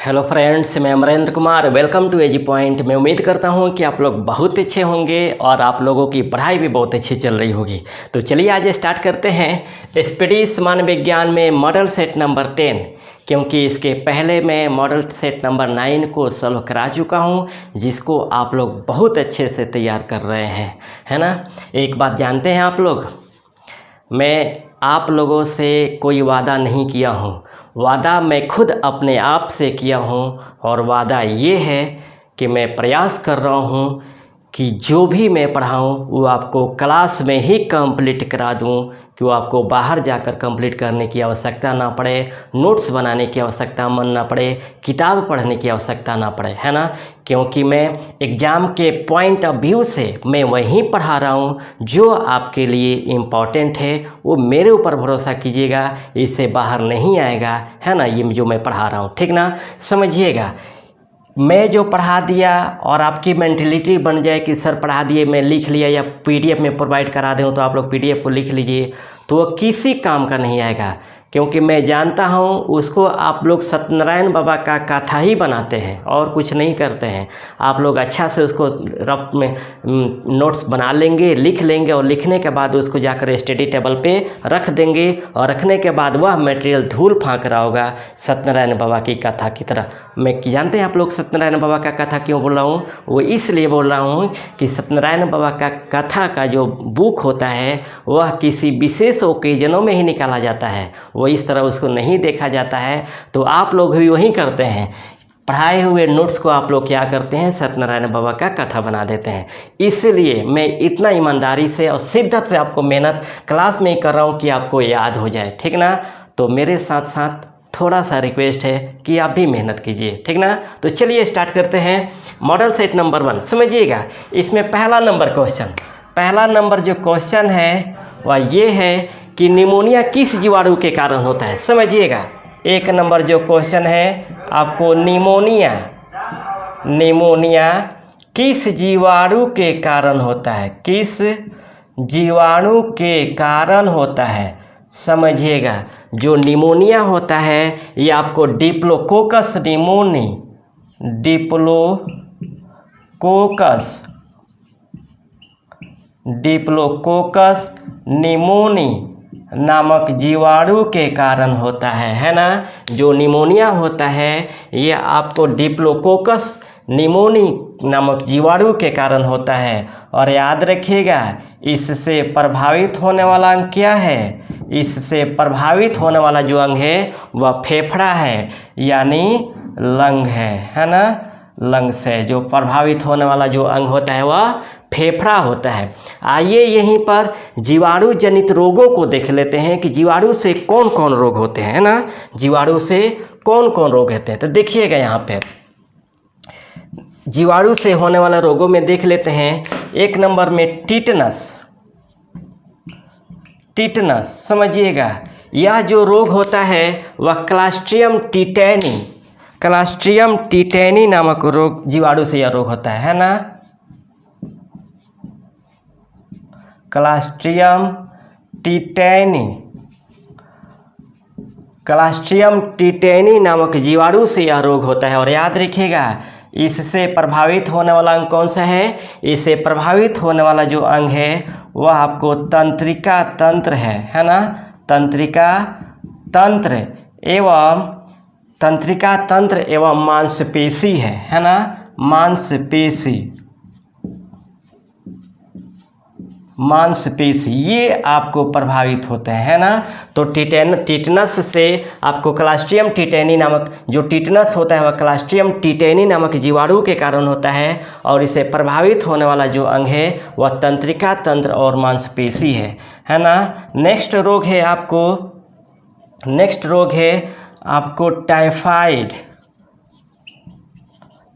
Hello friends, मैं Amrendra Kumar. Welcome to AG point. मैं उम्मीद करता हूं कि आप लोग बहुत अच्छे होंगे और आप लोगों की पढ़ाई भी बहुत अच्छी चल रही होगी। तो चलिए आज स्टार्ट करते हैं स्पीडी सामान्य विज्ञान में मॉडल सेट नंबर 10, क्योंकि इसके पहले मैं मॉडल सेट नंबर 9 को सॉल्व करा चुका हूं, जिसको आप लोग बहुत अच्छे से तैयार कर रहे हैं, है ना। एक बात जानते हैं आप लोग, मैं आप लोगों से कोई वादा नहीं किया हूँ, वादा मैं खुद अपने आप से किया हूँ। और वादा ये है कि मैं प्रयास कर रहा हूँ कि जो भी मैं पढ़ाऊँ वो आपको क्लास में ही कंप्लीट करा दूँ, कि वो आपको बाहर जाकर कंप्लीट करने की आवश्यकता ना पड़े, नोट्स बनाने की आवश्यकता मन ना पड़े, किताब पढ़ने की आवश्यकता ना पड़े, है ना। क्योंकि मैं एग्ज़ाम के पॉइंट ऑफ व्यू से मैं वहीं पढ़ा रहा हूँ जो आपके लिए इम्पॉर्टेंट है। वो मेरे ऊपर भरोसा कीजिएगा, इससे बाहर नहीं आएगा, है ना। ये जो मैं पढ़ा रहा हूँ, ठीक ना, समझिएगा। मैं जो पढ़ा दिया और आपकी मेंटलिटी बन जाए कि सर पढ़ा दिए, मैं लिख लिया, या पीडीएफ में प्रोवाइड करा दूँ तो आप लोग पीडीएफ को लिख लीजिए, तो वो किसी काम का नहीं आएगा। क्योंकि मैं जानता हूँ उसको आप लोग सत्यनारायण बाबा का कथा ही बनाते हैं और कुछ नहीं करते हैं। आप लोग अच्छा से उसको रफ में नोट्स बना लेंगे, लिख लेंगे, और लिखने के बाद उसको जाकर स्टडी टेबल पे रख देंगे, और रखने के बाद वह मटेरियल धूल फाँक रहा होगा सत्यनारायण बाबा की कथा की तरह। मैं जानते हैं आप लोग सत्यनारायण बाबा का कथा क्यों बोल रहा हूँ, वो इसलिए बोल रहा हूँ कि सत्यनारायण बाबा का कथा का जो बुक होता है वह किसी विशेष ओकेजनों में ही निकाला जाता है, वो इस तरह उसको नहीं देखा जाता है। तो आप लोग भी वही करते हैं, पढ़ाए हुए नोट्स को आप लोग क्या करते हैं, सत्यनारायण बाबा का कथा बना देते हैं। इसलिए मैं इतना ईमानदारी से और शिद्दत से आपको मेहनत क्लास में ही कर रहा हूँ कि आपको याद हो जाए, ठीक ना। तो मेरे साथ साथ थोड़ा सा रिक्वेस्ट है कि आप भी मेहनत कीजिए, ठीक ना। तो चलिए स्टार्ट करते हैं मॉडल सेट नंबर 1। समझिएगा, इसमें पहला नंबर जो क्वेश्चन है वह ये है कि निमोनिया किस जीवाणु के कारण होता है। समझिएगा, एक नंबर जो क्वेश्चन है आपको, निमोनिया किस जीवाणु के कारण होता है, किस जीवाणु के कारण होता है। समझिएगा, जो निमोनिया होता है ये आपको डिप्लोकोकस निमोनी नामक जीवाणु के कारण होता है ना। जो निमोनिया होता है ये आपको डिप्लोकोकस निमोनी नामक जीवाणु के कारण होता है। और याद रखिएगा, इससे प्रभावित होने वाला अंग क्या है, इससे प्रभावित होने वाला जो अंग है वह फेफड़ा है, यानी लंग है ना। लंग से जो प्रभावित होने वाला जो अंग होता है वह फेफड़ा होता है। आइए यहीं पर जीवाणु जनित रोगों को देख लेते हैं कि जीवाणु से कौन कौन रोग होते हैं ना, जीवाणु से कौन कौन रोग होते हैं। तो देखिएगा, यहाँ पे जीवाणु से होने वाले रोगों में देख लेते हैं। एक नंबर में टिटनस। समझिएगा, यह जो रोग होता है वह क्लास्ट्रियम टिटेनी नामक रोग, जीवाणु से यह रोग होता है ना। क्लास्ट्रियम टिटेनी नामक जीवाणु से यह रोग होता है। और याद रखिएगा, इससे प्रभावित होने वाला अंग कौन सा है, इससे प्रभावित होने वाला जो अंग है वह आपको तंत्रिका तंत्र है ना। तंत्रिका तंत्र एवं मांसपेशी है ना। मांसपेशी ये आपको प्रभावित होते हैं, है ना। तो टिटनस से आपको क्लास्ट्रियम टिटेनी नामक जो टिटनस होता है वह क्लास्ट्रियम टिटेनी नामक जीवाणु के कारण होता है। और इसे प्रभावित होने वाला जो अंग है वह तंत्रिका तंत्र और मांसपेशी है ना। नेक्स्ट रोग है आपको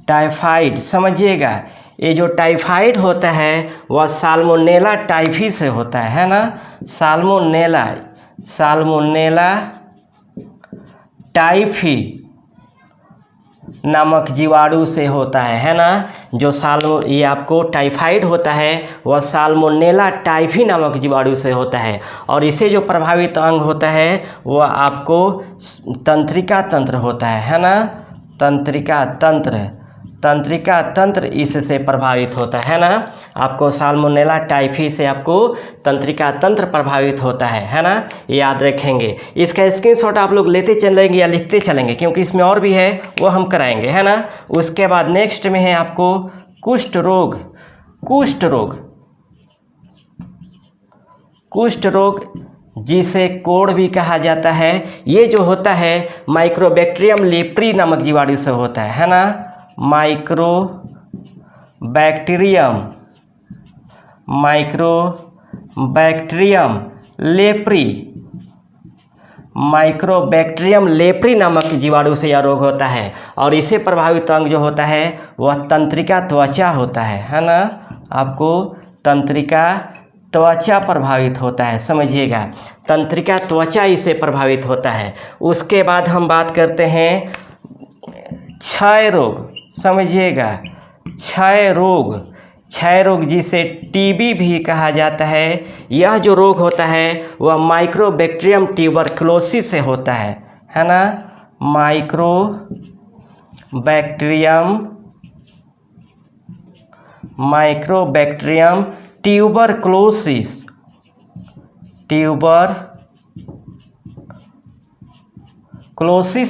टाइफाइड। समझिएगा, ये जो टाइफाइड होता है वह साल्मोनेला टाइफी से होता है ना। साल्मोनेला टाइफी नामक जीवाणु से होता है ना। जो ये आपको टाइफाइड होता है वह साल्मोनेला टाइफी नामक जीवाणु से होता है। और इसे जो प्रभावित अंग होता है वह आपको तंत्रिका तंत्र होता है ना। तंत्रिका तंत्र, तंत्रिका तंत्र इससे प्रभावित होता है ना। आपको साल्मोनेला टाइफी से आपको तंत्रिका तंत्र प्रभावित होता है ना, याद रखेंगे। इसका स्क्रीनशॉट आप लोग लेते चलेंगे या लिखते चलेंगे, क्योंकि इसमें और भी है वो हम कराएंगे, है ना। उसके बाद नेक्स्ट में है आपको कुष्ठ रोग। कुष्ठ रोग, कुष्ठ रोग जिसे कोढ़ भी कहा जाता है, ये जो होता है माइक्रोबैक्टीरियम लेप्री नामक जीवाणु से होता है ना। माइक्रोबैक्टीरियम लेप्री, माइक्रोबैक्टीरियम लेप्री नामक जीवाणु से यह रोग होता है। और इसे प्रभावित अंग जो होता है वह तंत्रिका त्वचा होता है ना। आपको तंत्रिका त्वचा प्रभावित होता है, समझिएगा, तंत्रिका त्वचा इसे प्रभावित होता है। उसके बाद हम बात करते हैं क्षय रोग, समझिएगा, क्षय रोग, क्षय रोग जिसे टीबी भी कहा जाता है। यह जो रोग होता है वह माइक्रोबैक्टीरियम ट्यूबरकुलोसिस से होता है ना। माइक्रोबैक्टीरियम ट्यूबरकुलोसिस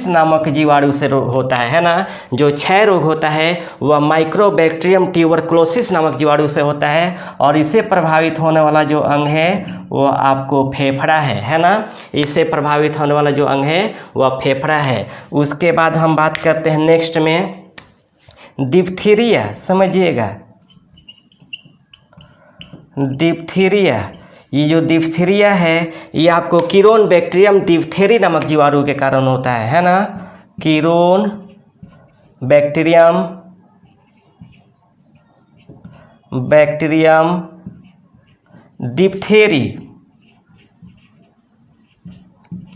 नामक जीवाणु से होता है ना। जो क्षय रोग होता है वह माइक्रोबैक्टीरियम ट्यूबरकुलोसिस नामक जीवाणु से होता है। और इसे प्रभावित होने वाला जो अंग है वह आपको फेफड़ा है ना। इसे प्रभावित होने वाला जो अंग है वह फेफड़ा है। उसके बाद हम बात करते हैं नेक्स्ट में डिप्थीरिया, समझिएगा, डिप्थीरिया। ये जो डिप्थीरिया है ये आपको कीरोन बैक्टीरियम डिप्थेरी नामक जीवाणु के कारण होता है ना। कीरोन बैक्टीरियम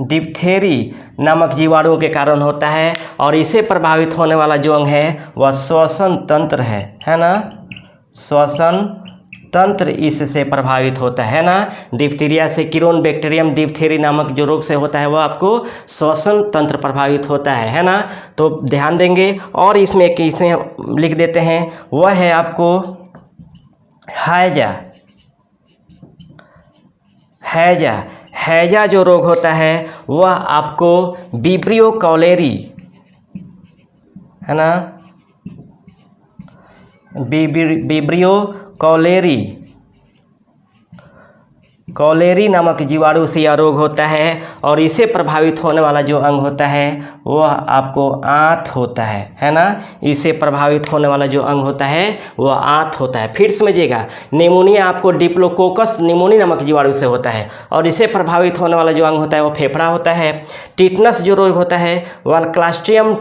डिप्थेरी नामक जीवाणु के कारण होता है। और इसे प्रभावित होने वाला जो अंग है वह श्वसन तंत्र है ना। श्वसन तंत्र इससे प्रभावित होता है ना। डिप्थीरिया से कीरोन बैक्टीरियम डिप्थेरी नामक जो रोग से होता है वह आपको श्वसन तंत्र प्रभावित होता है ना। तो ध्यान देंगे। और इसमें किसे लिख देते हैं, वह है आपको हैजा। हैजा जो रोग होता है वह आपको विब्रियो कॉलेरी, है ना, विब्रियो कॉलेरी नामक जीवाणु से यह रोग होता है। और इसे प्रभावित होने वाला जो अंग होता है वह आपको आंत होता है ना। इसे प्रभावित होने वाला जो अंग होता है वह आंत होता है। फिर समझिएगा, निमोनिया आपको डिप्लोकोकस निमोनी नामक जीवाणु से होता है। और इसे प्रभावित होने वाला जो अंग होता है वह फेफड़ा होता है। टिटनस जो रोग होता है वह क्लास्ट्रियम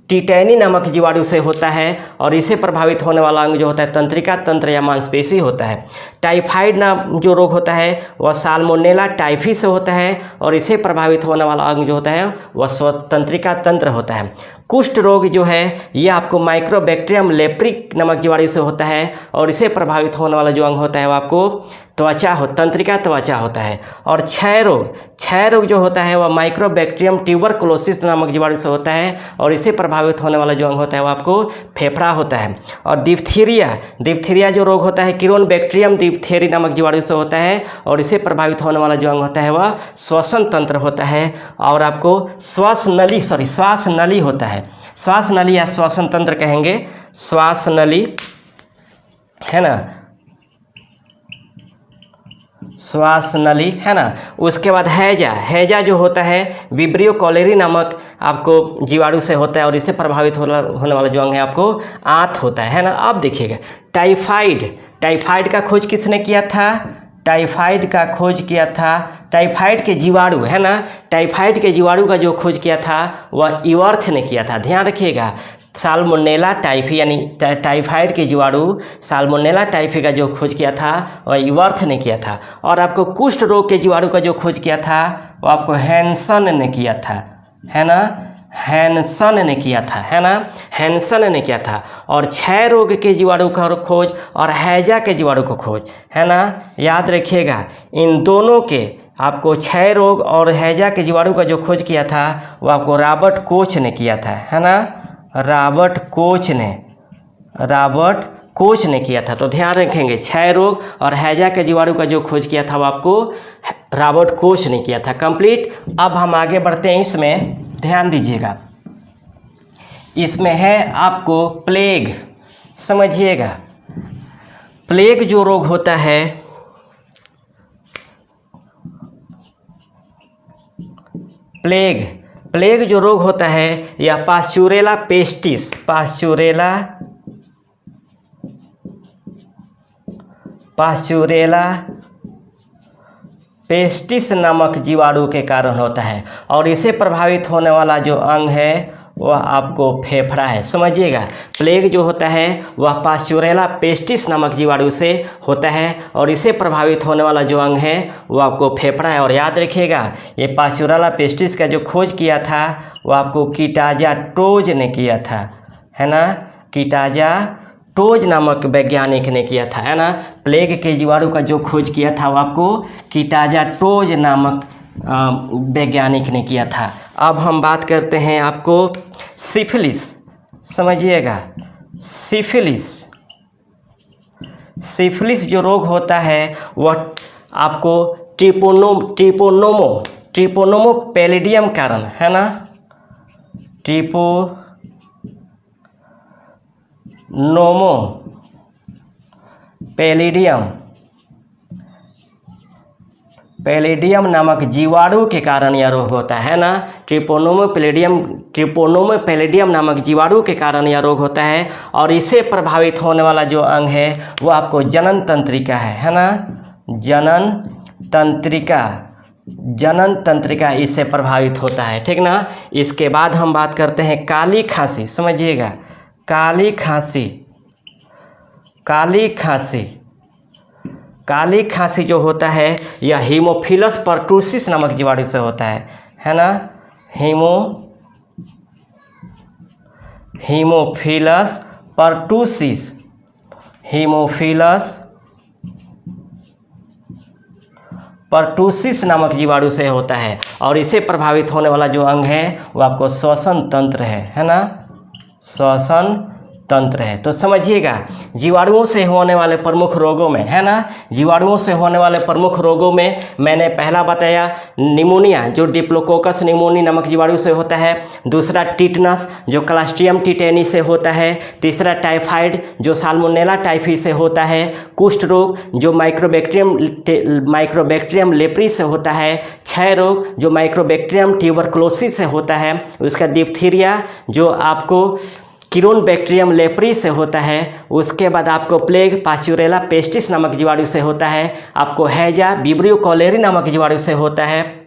टिटैनी नामक जीवाणु से होता है। और इसे प्रभावित होने वाला अंग जो होता है तंत्रिका तंत्र या मांसपेशी होता है। टाइफाइड नाम जो रोग होता है वह साल्मोनेला टाइफी से होता है। और इसे प्रभावित होने वाला अंग जो होता है वह तंत्रिका तंत्र होता है। कुष्ठ रोग जो है यह आपको माइक्रोबैक्टीरियम लेप्रिक नामक जीवाणु से होता है। और इसे प्रभावित होने वाला जो अंग होता है वह आपको तंत्रिका त्वचा होता है। और क्षय रोग जो होता है वह माइक्रोबैक्टीरियम ट्यूबरकुलोसिस नामक जीवाणु से होता है। और इसे प्रभावित होने वाला जो अंग होता है वह आपको फेफड़ा होता है। और डिप्थीरिया जो रोग होता है कीरोन बैक्टीरियम डिप्थेरी नामक जीवाणु से होता है। और इसे प्रभावित होने वाला जो अंग होता है वह श्वसन तंत्र होता है। और आपको श्वास नली होता है। श्वास नली या श्वसन तंत्र कहेंगे, श्वास नली, है ना, श्वास नली, है ना। उसके बाद हैजा जो होता है विब्रियो कॉलेरी नामक आपको जीवाणु से होता है। और इससे प्रभावित होने वाला जो अंग है आपको आंत होता है ना। अब देखिएगा, टाइफाइड का खोज किसने किया था? टाइफाइड का खोज किया था, टाइफाइड के जीवाणु, है ना, टाइफाइड के जीवाणु का जो खोज किया था वह इवर्थ ने किया था। ध्यान रखिएगा, साल्मोनेला टाइफी यानी टाइफाइड के जीवाणु साल्मोनेला टाइफी का जो खोज किया था वह इवर्थ ने किया था। और आपको कुष्ठ रोग के जीवाणु का जो खोज किया था वो आपको हैंसन ने किया था, है ना, हैंसन ने किया था, है ना, हैंसन ने किया था। और क्षय रोग के जीवाणु का खोज और हैजा के जीवाणु को खोज, है ना, याद रखिएगा। इन दोनों के आपको क्षय रोग और हैजा के जीवाणु का जो खोज किया था वो आपको रॉबर्ट कोच ने किया था, है ना। रॉबर्ट कोच ने किया था। तो ध्यान रखेंगे, क्षय रोग और हैजा के जीवाणु का जो खोज किया था वो आपको रॉबर्ट कोच ने किया था। कंप्लीट। अब हम आगे बढ़ते हैं। इसमें ध्यान दीजिएगा, इसमें है आपको प्लेग। समझिएगा, प्लेग जो रोग होता है, प्लेग जो रोग होता है यह पास्चुरेला पेस्टिस नामक जीवाणु के कारण होता है और इसे प्रभावित होने वाला जो अंग है वह आपको फेफड़ा है। समझिएगा, प्लेग जो होता है वह पास्चुरेला पेस्टिस नामक जीवाणु से होता है और इसे प्रभावित होने वाला जो अंग है वह आपको फेफड़ा है। और याद रखिएगा, ये पास्चुरेला पेस्टिस का जो खोज किया था वह आपको कीटाजा टोज ने किया था, है ना। कीटाजा टोज नामक वैज्ञानिक ने किया था, है ना। प्लेग के जीवाणु का जो खोज किया था वह आपको कीटाजा टोज नामक वैज्ञानिक ने किया था। अब हम बात करते हैं आपको सिफिलिस। समझिएगा, सिफिलिस जो रोग होता है वह आपको ट्रिपोनोमो पैलिडियम कारण, है ना। ट्रिपोनोमो पैलिडियम नामक जीवाणु के कारण यह रोग होता है ना। ट्रिपोनोमो पैलिडियम नामक जीवाणु के कारण यह रोग होता है और इसे प्रभावित होने वाला जो अंग है वो आपको जनन तंत्रिका है ना। जनन तंत्रिका इससे प्रभावित होता है, ठीक ना। इसके बाद हम बात करते हैं काली खांसी। समझिएगा, काली खांसी जो होता है यह हीमोफिलस परटूसिस नामक जीवाणु से होता है ना। हीमोफिलस परटूसिस नामक जीवाणु से होता है और इसे प्रभावित होने वाला जो अंग है वो आपको श्वसन तंत्र है ना। श्वसन तंत्र है। तो समझिएगा, जीवाणुओं से होने वाले प्रमुख रोगों में, है ना, जीवाणुओं से होने वाले प्रमुख रोगों में मैंने पहला बताया निमोनिया जो डिप्लोकोकस निमोनी नामक जीवाणु से होता है। दूसरा टिटनस जो क्लस्ट्रियम टिटेनी से होता है। तीसरा टाइफाइड जो साल्मोनेला टाइफी से होता है। कुष्ठ रोग जो माइक्रोबैक्टीरियम लेप्री से होता है। क्षय रोग जो माइक्रोबैक्टीरियम ट्यूबरकुलोसिस से होता है। उसका डिप्थीरिया जो आपको किरोन बैक्टीरियम लेप्री से होता है। उसके बाद आपको प्लेग पास्चुरेला पेस्टिस नामक जीवाणु से होता है। आपको हैजा विब्रियो कॉलेरी नामक जीवाणु से होता है।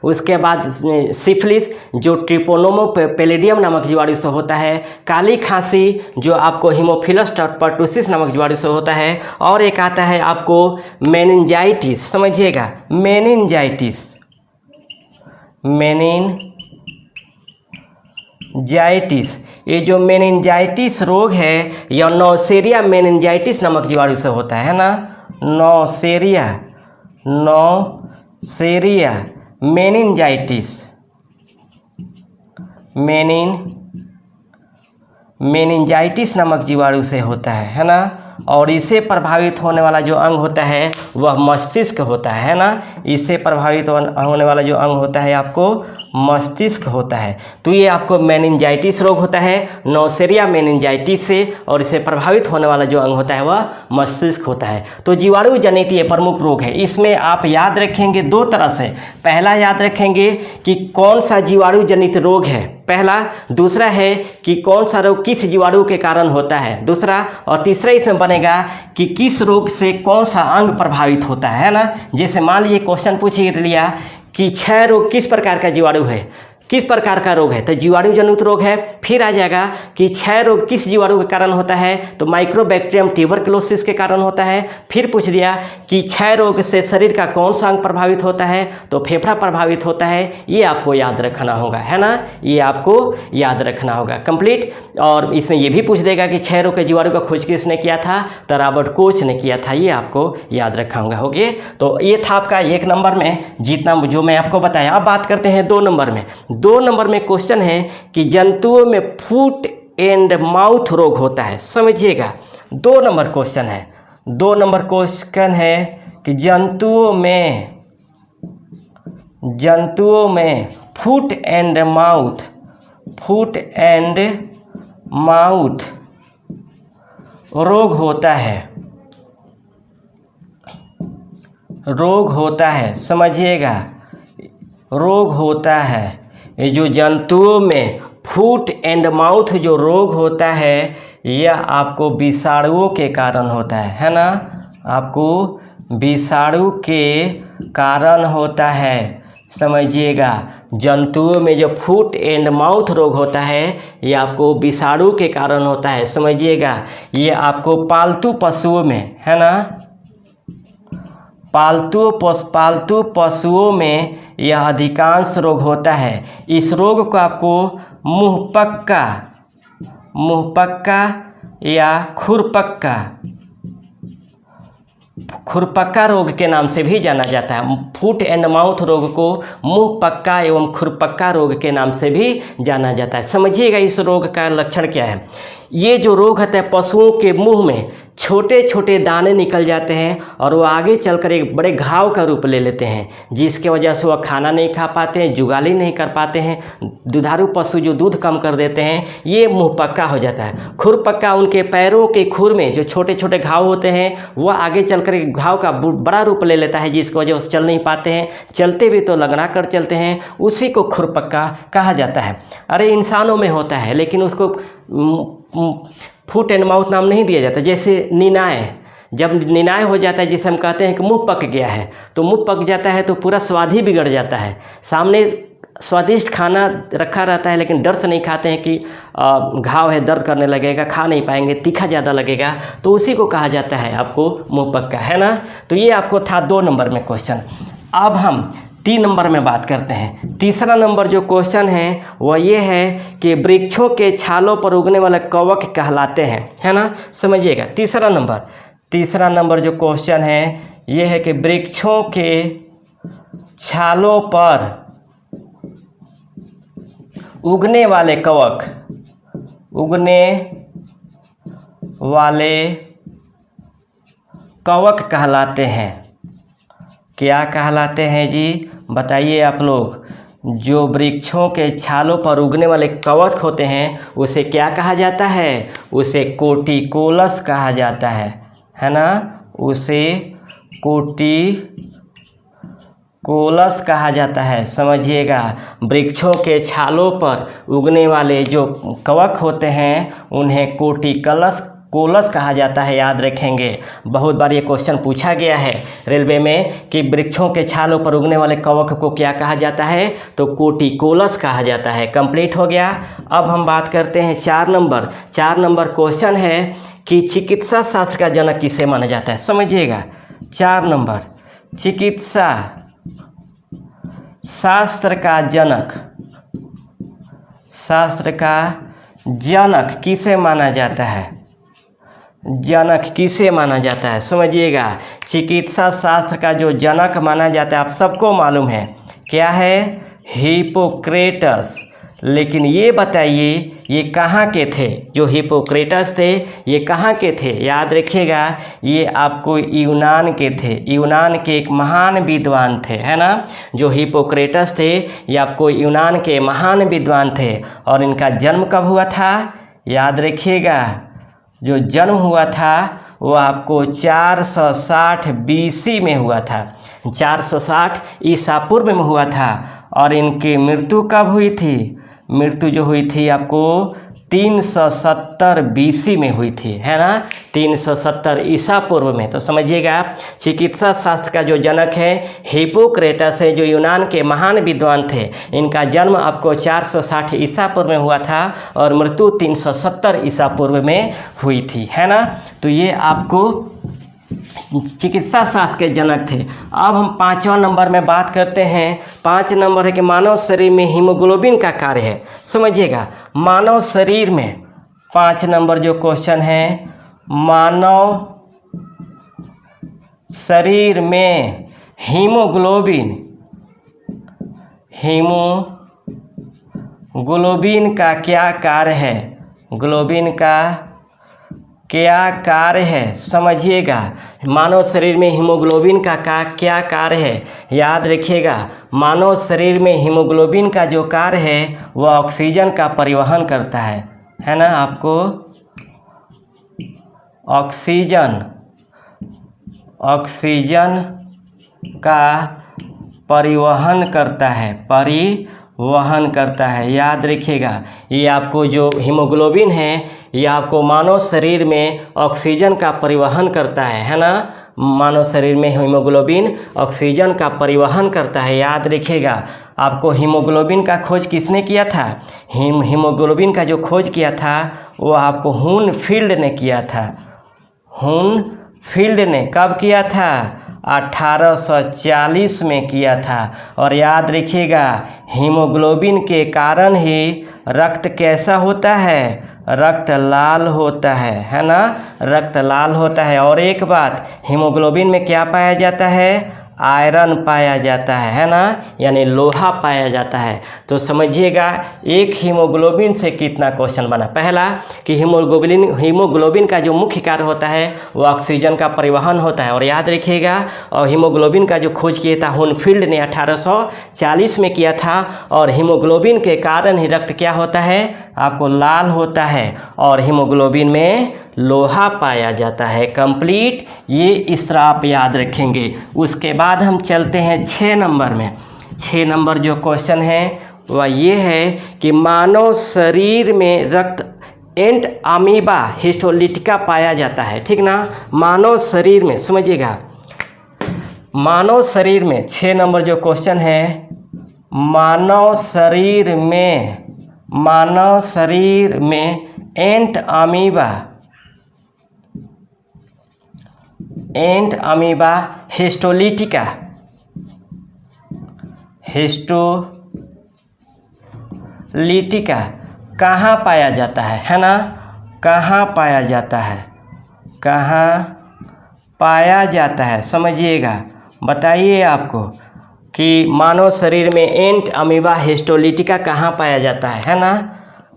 उसके बाद सिफिलिस जो ट्रिपोनोमो पैलिडियम नामक जीवाणु से होता है। काली खांसी जो आपको हीमोफिलस परटूसिस नामक जीवाणु से होता है। और एक आता है आपको मेनिंजाइटिस। समझिएगा, मेनिंजाइटिस ये जो मेनिंजाइटिस रोग है यह नौसेरिया मेनिंजाइटिस नामक जीवाणु से होता है ना। नौसेरिया मेनिंजाइटिस नामक जीवाणु से होता है ना। और इसे प्रभावित होने वाला जो अंग होता है वह मस्तिष्क होता है ना। इसे प्रभावित होने वाला जो अंग होता है आपको मस्तिष्क होता है। तो ये आपको मेनिंजाइटिस रोग होता है नौसेरिया मेनिंजाइटिस से, और इसे प्रभावित होने वाला जो अंग होता है वह मस्तिष्क होता है। तो जीवाणु जनित ये प्रमुख रोग है। इसमें आप याद रखेंगे दो तरह से। पहला याद रखेंगे कि कौन सा जीवाणु जनित रोग है, पहला। दूसरा है कि कौन सा रोग किस जीवाणु के कारण होता है, दूसरा। और तीसरा इसमें बनेगा कि किस रोग से कौन सा अंग प्रभावित होता है ना। जैसे मान लीजिए क्वेश्चन पूछ लिया कि क्षय रोग किस प्रकार का जीवाणु है, किस प्रकार का रोग है, तो जीवाणु जनित रोग है। फिर आ जाएगा कि क्षय रोग किस जीवाणु के कारण होता है, तो माइक्रोबैक्टीरियम ट्यूबरकुलोसिस के कारण होता है। फिर पूछ दिया कि क्षय रोग से शरीर का कौन सा अंग प्रभावित होता है, तो फेफड़ा प्रभावित होता है। ये आपको याद रखना होगा, है ना, ये आपको याद रखना होगा कंप्लीट। और इसमें ये भी पूछ देगा कि क्षय रोग के जीवाणु का खोज किसने किया था, तो रॉबर्ट कोच ने किया था। ये आपको याद रखा होगा। ओके, तो ये था आपका 1 नंबर में जितना जो मैं आपको बताया। अब बात करते हैं 2 नंबर में। 2 नंबर में क्वेश्चन है कि जंतुओं में फुट एंड माउथ रोग होता है। समझिएगा, 2 नंबर क्वेश्चन है। 2 नंबर क्वेश्चन है कि जंतुओं में फुट एंड माउथ रोग होता है। समझिएगा, रोग होता है। ये जो जंतुओं में फुट एंड माउथ जो रोग होता है, यह आपको विषाणुओं के कारण होता है ना, आपको विषाणु के कारण होता है। समझिएगा, जंतुओं में जो फुट एंड माउथ रोग होता है, ये आपको विषाणु के कारण होता है। समझिएगा, ये आपको पालतू पशुओं में, है ना, पालतू पशुओं में यह अधिकांश रोग होता है। इस रोग को आपको मुंहपक्का या खुरपक्का रोग के नाम से भी जाना जाता है। फुट एंड माउथ रोग को मुंहपक्का एवं खुरपक्का रोग के नाम से भी जाना जाता है। समझिएगा, इस रोग का लक्षण क्या है। ये जो रोग होता है, पशुओं के मुंह में छोटे छोटे दाने निकल जाते हैं और वो आगे चलकर एक बड़े घाव का रूप ले लेते हैं, जिसके वजह से वह खाना नहीं खा पाते हैं, जुगाली नहीं कर पाते हैं। दुधारू पशु जो दूध कम कर देते हैं, ये मुंहपक्का हो जाता है। खुरपक्का, उनके पैरों के खुर में जो छोटे छोटे घाव होते हैं, वह आगे चलकर एक घाव का बड़ा रूप ले लेता है, जिसकी वजह से चल नहीं पाते हैं। चलते भी तो लगना कर चलते हैं, उसी को खुरपक्का कहा जाता है। अरे इंसानों में होता है, लेकिन उसको फुट एंड माउथ नाम नहीं दिया जाता। जैसे निनाय, जब निनाय हो जाता है, जिसे हम कहते हैं कि मुंह पक गया है, तो मुंह पक जाता है तो पूरा स्वाद ही बिगड़ जाता है। सामने स्वादिष्ट खाना रखा रहता है, लेकिन डर से नहीं खाते हैं कि घाव है, दर्द करने लगेगा, खा नहीं पाएंगे, तीखा ज़्यादा लगेगा, तो उसी को कहा जाता है आपको मुंह पक्का, है ना। तो ये आपको था 2 नंबर में क्वेश्चन। अब हम 3 नंबर में बात करते हैं। तीसरा नंबर जो क्वेश्चन है वह ये है कि वृक्षों के छालों पर उगने वाले कवक कहलाते हैं, है ना। समझिएगा, तीसरा नंबर जो क्वेश्चन है ये है कि वृक्षों के छालों पर उगने वाले कवक कहलाते हैं। क्या कहलाते हैं जी, बताइए आप लोग। जो वृक्षों के छालों पर उगने वाले कवक होते हैं, उसे क्या कहा जाता है, उसे कोटिकोलस कहा जाता है ना, उसे कोटिकोलस कहा जाता है। समझिएगा, वृक्षों के छालों पर उगने वाले जो कवक होते हैं, उन्हें कोलस कहा जाता है। याद रखेंगे, बहुत बार ये क्वेश्चन पूछा गया है रेलवे में कि वृक्षों के छालों पर उगने वाले कवक को क्या कहा जाता है, तो कोटिकोलस कहा जाता है। कंप्लीट हो गया। अब हम बात करते हैं 4 नंबर क्वेश्चन है कि चिकित्सा शास्त्र का जनक किसे माना जाता है। समझिएगा, 4 नंबर, चिकित्सा शास्त्र का जनक किसे माना जाता है। समझिएगा, चिकित्सा शास्त्र का जो जनक माना जाता है, आप सबको मालूम है क्या है, हिप्पोक्रेटस। लेकिन ये बताइए, ये कहाँ के थे, जो हिप्पोक्रेटस थे ये कहाँ के थे। याद रखिएगा, ये आपको यूनान के थे, यूनान के एक महान विद्वान थे, है ना। जो हिप्पोक्रेटस थे ये आपको यूनान के महान विद्वान थे। और इनका जन्म कब हुआ था, याद रखिएगा, जो जन्म हुआ था वो आपको 460 BC में हुआ था, 460 ईसा पूर्व में हुआ था। और इनकी मृत्यु कब हुई थी, मृत्यु जो हुई थी आपको 370 BC में हुई थी, है ना, 370 ईसा पूर्व में। तो समझिएगा चिकित्सा शास्त्र का जो जनक है हिप्पोक्रेटस है, जो यूनान के महान विद्वान थे। इनका जन्म आपको 460 ईसा पूर्व में हुआ था और मृत्यु 370 ईसा पूर्व में हुई थी, है ना। तो ये आपको चिकित्सा शास्त्र के जनक थे। अब हम 5वां नंबर में बात करते हैं। 5 नंबर है कि मानव शरीर में हीमोग्लोबिन का कार्य है। समझिएगा मानव शरीर में 5 नंबर जो क्वेश्चन है, मानव शरीर में हीमोग्लोबिन का क्या कार्य है, ग्लोबिन का क्या कार्य है। समझिएगा मानव शरीर में हीमोग्लोबिन का क्या कार्य है, याद रखिएगा। मानव शरीर में हीमोग्लोबिन का जो कार्य है वह ऑक्सीजन का परिवहन करता है ना। आपको ऑक्सीजन का परिवहन करता है, याद रखिएगा। ये आपको जो हीमोग्लोबिन है ये आपको मानव शरीर में ऑक्सीजन का परिवहन करता है ना। मानव शरीर में हीमोग्लोबिन ऑक्सीजन का परिवहन करता है, याद रखिएगा। आपको हीमोग्लोबिन का खोज किसने किया था? हीमोग्लोबिन का जो खोज किया था वो आपको हूनफील्ड ने किया था। हूनफील्ड ने कब किया था? 1840 में किया था। और याद रखिएगा हीमोग्लोबिन के कारण ही रक्त कैसा होता है? रक्त लाल होता है ना, रक्त लाल होता है। और एक बात, हीमोग्लोबिन में क्या पाया जाता है? आयरन पाया जाता है ना, यानी लोहा पाया जाता है। तो समझिएगा एक हीमोग्लोबिन से कितना क्वेश्चन बना। पहला कि हीमोग्लोबिन का जो मुख्य कार्य होता है वो ऑक्सीजन का परिवहन होता है, और याद रखिएगा और हीमोग्लोबिन का जो खोज किया था हूनफील्ड ने 1840 में किया था। और हीमोग्लोबिन के कारण ही रक्त क्या होता है? आपको लाल होता है और हीमोग्लोबिन में लोहा पाया जाता है। कंप्लीट, ये इस तरह आप याद रखेंगे। उसके बाद हम चलते हैं 6 नंबर में। 6 नंबर जो क्वेश्चन है वह ये है कि मानव शरीर में रक्त एंट अमीबा हिस्टोलिटिका पाया जाता है, ठीक ना। मानव शरीर में, समझिएगा मानव शरीर में 6 नंबर जो क्वेश्चन है, मानव शरीर में एंट अमीबा हिस्टोलिटिका कहाँ पाया जाता है ना। कहाँ पाया जाता है समझिएगा। बताइए आपको कि मानव शरीर में एंट अमीबा हिस्टोलिटिका कहाँ पाया जाता है ना।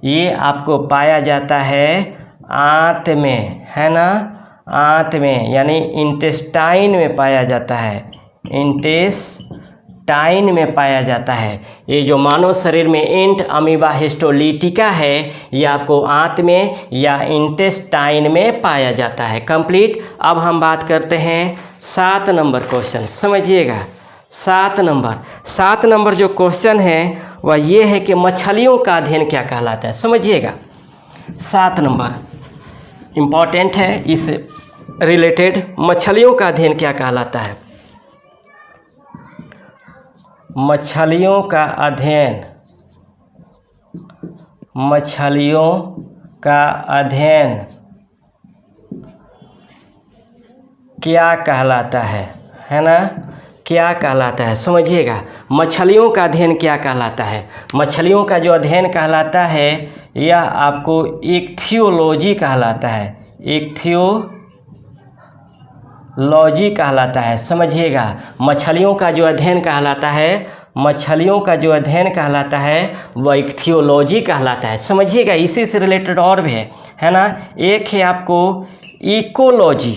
ये आपको पाया जाता है आंत में, है ना, आंत में, यानी इंटेस्टाइन में पाया जाता है। इंटेस्टाइन में पाया जाता है। ये जो मानव शरीर में एंट अमीबा हिस्टोलिटिका है ये आपको आंत में या इंटेस्टाइन में पाया जाता है। कंप्लीट। अब हम बात करते हैं 7 नंबर क्वेश्चन। समझिएगा 7 नंबर जो क्वेश्चन है वह ये है कि मछलियों का अध्ययन क्या कहलाता है। समझिएगा 7 नंबर इम्पॉर्टेंट है, इस रिलेटेड मछलियों का अध्ययन क्या कहलाता है। मछलियों का अध्ययन क्या कहलाता है ना, क्या कहलाता है। समझिएगा मछलियों का अध्ययन क्या कहलाता है। मछलियों का जो अध्ययन कहलाता है यह आपको इक्थियोलॉजी कहलाता है। इक्थियोलॉजी कहलाता है। समझिएगा मछलियों का जो अध्ययन कहलाता है वह इक्थियोलॉजी कहलाता है। समझिएगा इसी से रिलेटेड और भी है ना। एक है आपको इकोलॉजी।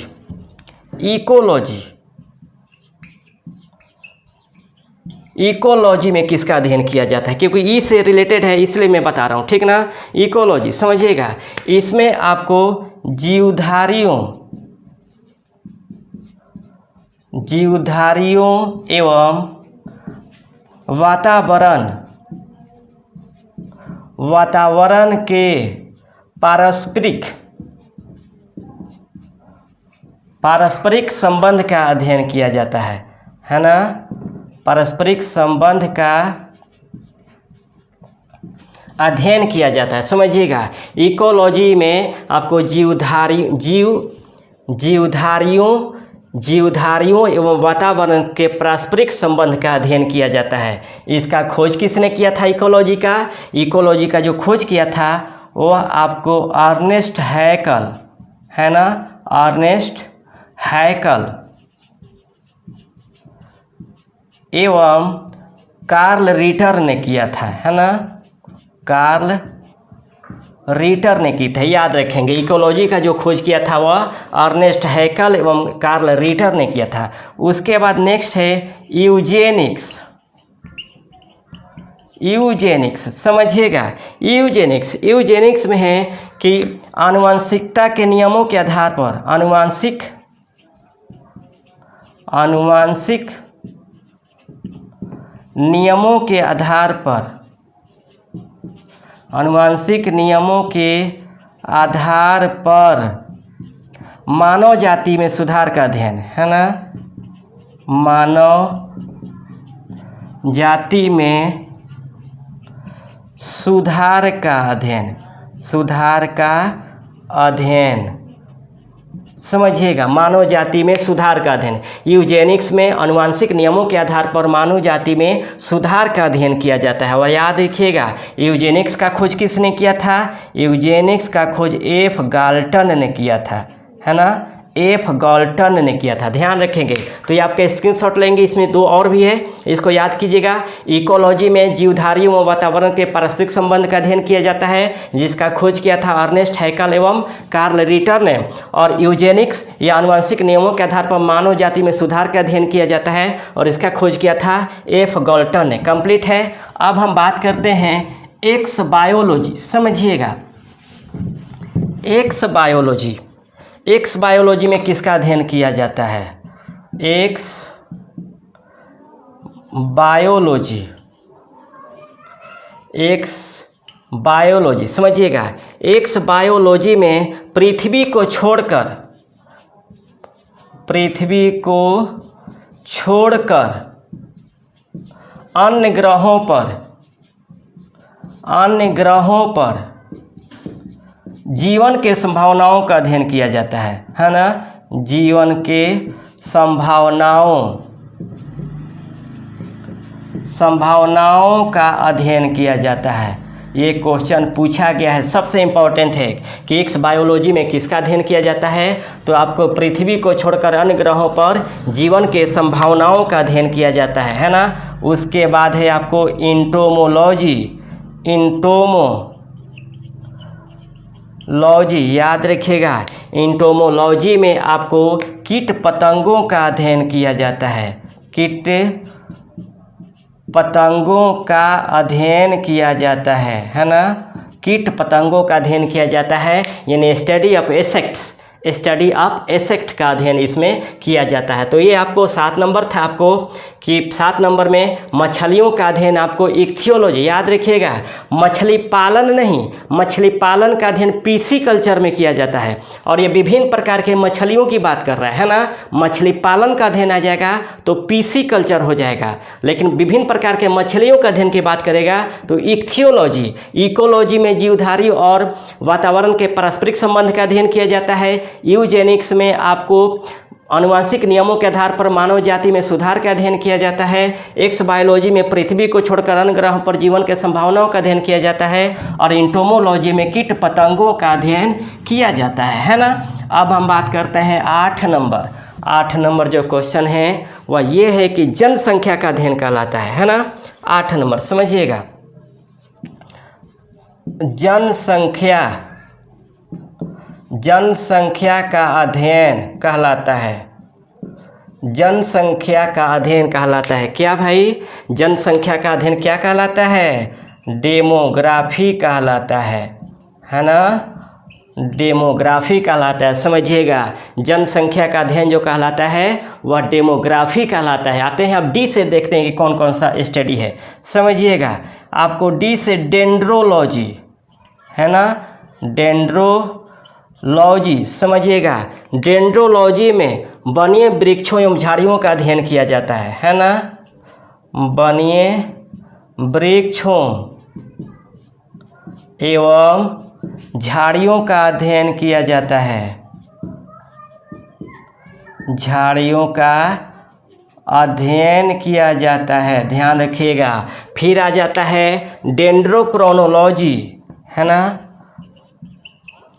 इकोलॉजी में किसका अध्ययन किया जाता है, क्योंकि ई से रिलेटेड है इसलिए मैं बता रहा हूँ, ठीक ना। इकोलॉजी समझिएगा इसमें आपको जीवधारियों एवं वातावरण के पारस्परिक संबंध का अध्ययन किया जाता है ना। पारस्परिक संबंध का अध्ययन किया जाता है, समझिएगा। इकोलॉजी में आपको जीवधारियों एवं वातावरण के पारस्परिक संबंध का अध्ययन किया जाता है। इसका खोज किसने किया था? इकोलॉजी का जो खोज किया था वो आपको अर्नेस्ट हैकल, है ना, अर्नेस्ट हैकल एवं कार्ल रिटर ने किया था, है ना, कार्ल रिटर ने की थी। याद रखेंगे, इकोलॉजी का जो खोज किया था वह अर्नेस्ट हैकल एवं कार्ल रिटर ने किया था। उसके बाद नेक्स्ट है यूजेनिक्स, समझिएगा। यूजेनिक्स में है कि आनुवंशिकता के नियमों के आधार पर आनुवंशिक नियमों के आधार पर मानव जाति में सुधार का अध्ययन, है ना, मानव जाति में सुधार का अध्ययन, समझिएगा। मानव जाति में सुधार का अध्ययन, यूजेनिक्स में आनुवंशिक नियमों के आधार पर मानव जाति में सुधार का अध्ययन किया जाता है। और याद रखिएगा, यूजेनिक्स का खोज किसने किया था? यूजेनिक्स का खोज एफ गाल्टन ने किया था, है ना, एफ गाल्टन ने किया था। ध्यान रखेंगे। तो ये आपके स्क्रीनशॉट लेंगे, इसमें दो और भी है, इसको याद कीजिएगा। इकोलॉजी में जीवधारियों व वातावरण के पारस्परिक संबंध का अध्ययन किया जाता है, जिसका खोज किया था अर्नेस्ट हैकल एवं कार्ल रिटर ने। और यूजेनिक्स या आनुवंशिक नियमों के आधार पर मानव जाति में सुधार का अध्ययन किया जाता है, और इसका खोज किया था एफ गाल्टन ने। कंप्लीट है। अब हम बात करते हैं एक्स बायोलॉजी, समझिएगा। एक्स बायोलॉजी में किसका अध्ययन किया जाता है? एक्स बायोलॉजी, समझिएगा। एक्स बायोलॉजी में पृथ्वी को छोड़कर अन्य ग्रहों पर जीवन के संभावनाओं का अध्ययन किया जाता है ना, जीवन के संभावनाओं का अध्ययन किया जाता है। ये क्वेश्चन पूछा गया है, सबसे इम्पोर्टेंट है कि एक्स बायोलॉजी में किसका अध्ययन किया जाता है? तो आपको पृथ्वी को छोड़कर अन्य ग्रहों पर जीवन के संभावनाओं का अध्ययन किया जाता है ना। उसके बाद है आपको इंटोमोलॉजी, याद रखिएगा। इंटोमोलॉजी में आपको कीट पतंगों का अध्ययन किया जाता है, कीट पतंगों का अध्ययन किया जाता है ना, कीट पतंगों का अध्ययन किया जाता है, यानी स्टडी ऑफ इंसेक्ट का अध्ययन इसमें किया जाता है। तो ये आपको 7 नंबर था, आपको कि 7 नंबर में मछलियों का अध्ययन आपको इक्थियोलॉजी, याद रखिएगा। मछली पालन नहीं, मछली पालन का अध्ययन पीसी कल्चर में किया जाता है, और ये विभिन्न प्रकार के मछलियों की बात कर रहा है ना। मछली पालन का अध्ययन आ जाएगा तो पीसी कल्चर हो जाएगा, लेकिन विभिन्न प्रकार के मछलियों का अध्ययन की बात करेगा तो इक्थियोलॉजी। इकोलॉजी में जीवधारी और वातावरण के पारस्परिक संबंध का अध्ययन किया जाता है। यूजेनिक्स में आपको आनुवंशिक नियमों के आधार पर मानव जाति में सुधार का अध्ययन किया जाता है। एक्स बायोलॉजी में पृथ्वी को छोड़कर अन्य ग्रहों पर जीवन के संभावनाओं का अध्ययन किया जाता है, और इंटोमोलॉजी में कीट पतंगों का अध्ययन किया जाता है ना। अब हम बात करते हैं 8 नंबर। 8 नंबर जो क्वेश्चन है वह ये है कि जनसंख्या का अध्ययन कहलाता है ना। 8 नंबर समझिएगा, जनसंख्या का अध्ययन कहलाता है। जनसंख्या का अध्ययन कहलाता है क्या भाई? जनसंख्या का अध्ययन क्या कहलाता है? डेमोग्राफी कहलाता है ना, डेमोग्राफी कहलाता है। समझिएगा, जनसंख्या का अध्ययन जो कहलाता है वह डेमोग्राफी कहलाता है। आते हैं अब डी से, देखते हैं कि कौन कौन सा स्टडी है। समझिएगा, आपको डी से डेंड्रोलॉजी, है ना, डेंड्रोलॉजी, समझिएगा डेंड्रोलॉजी में वन्य वृक्षों एवं झाड़ियों का अध्ययन किया जाता है ना। वन्य वृक्षों एवं झाड़ियों का अध्ययन किया जाता है, झाड़ियों का अध्ययन किया जाता है, ध्यान रखिएगा। फिर आ जाता है डेंड्रोक्रोनोलॉजी, है ना,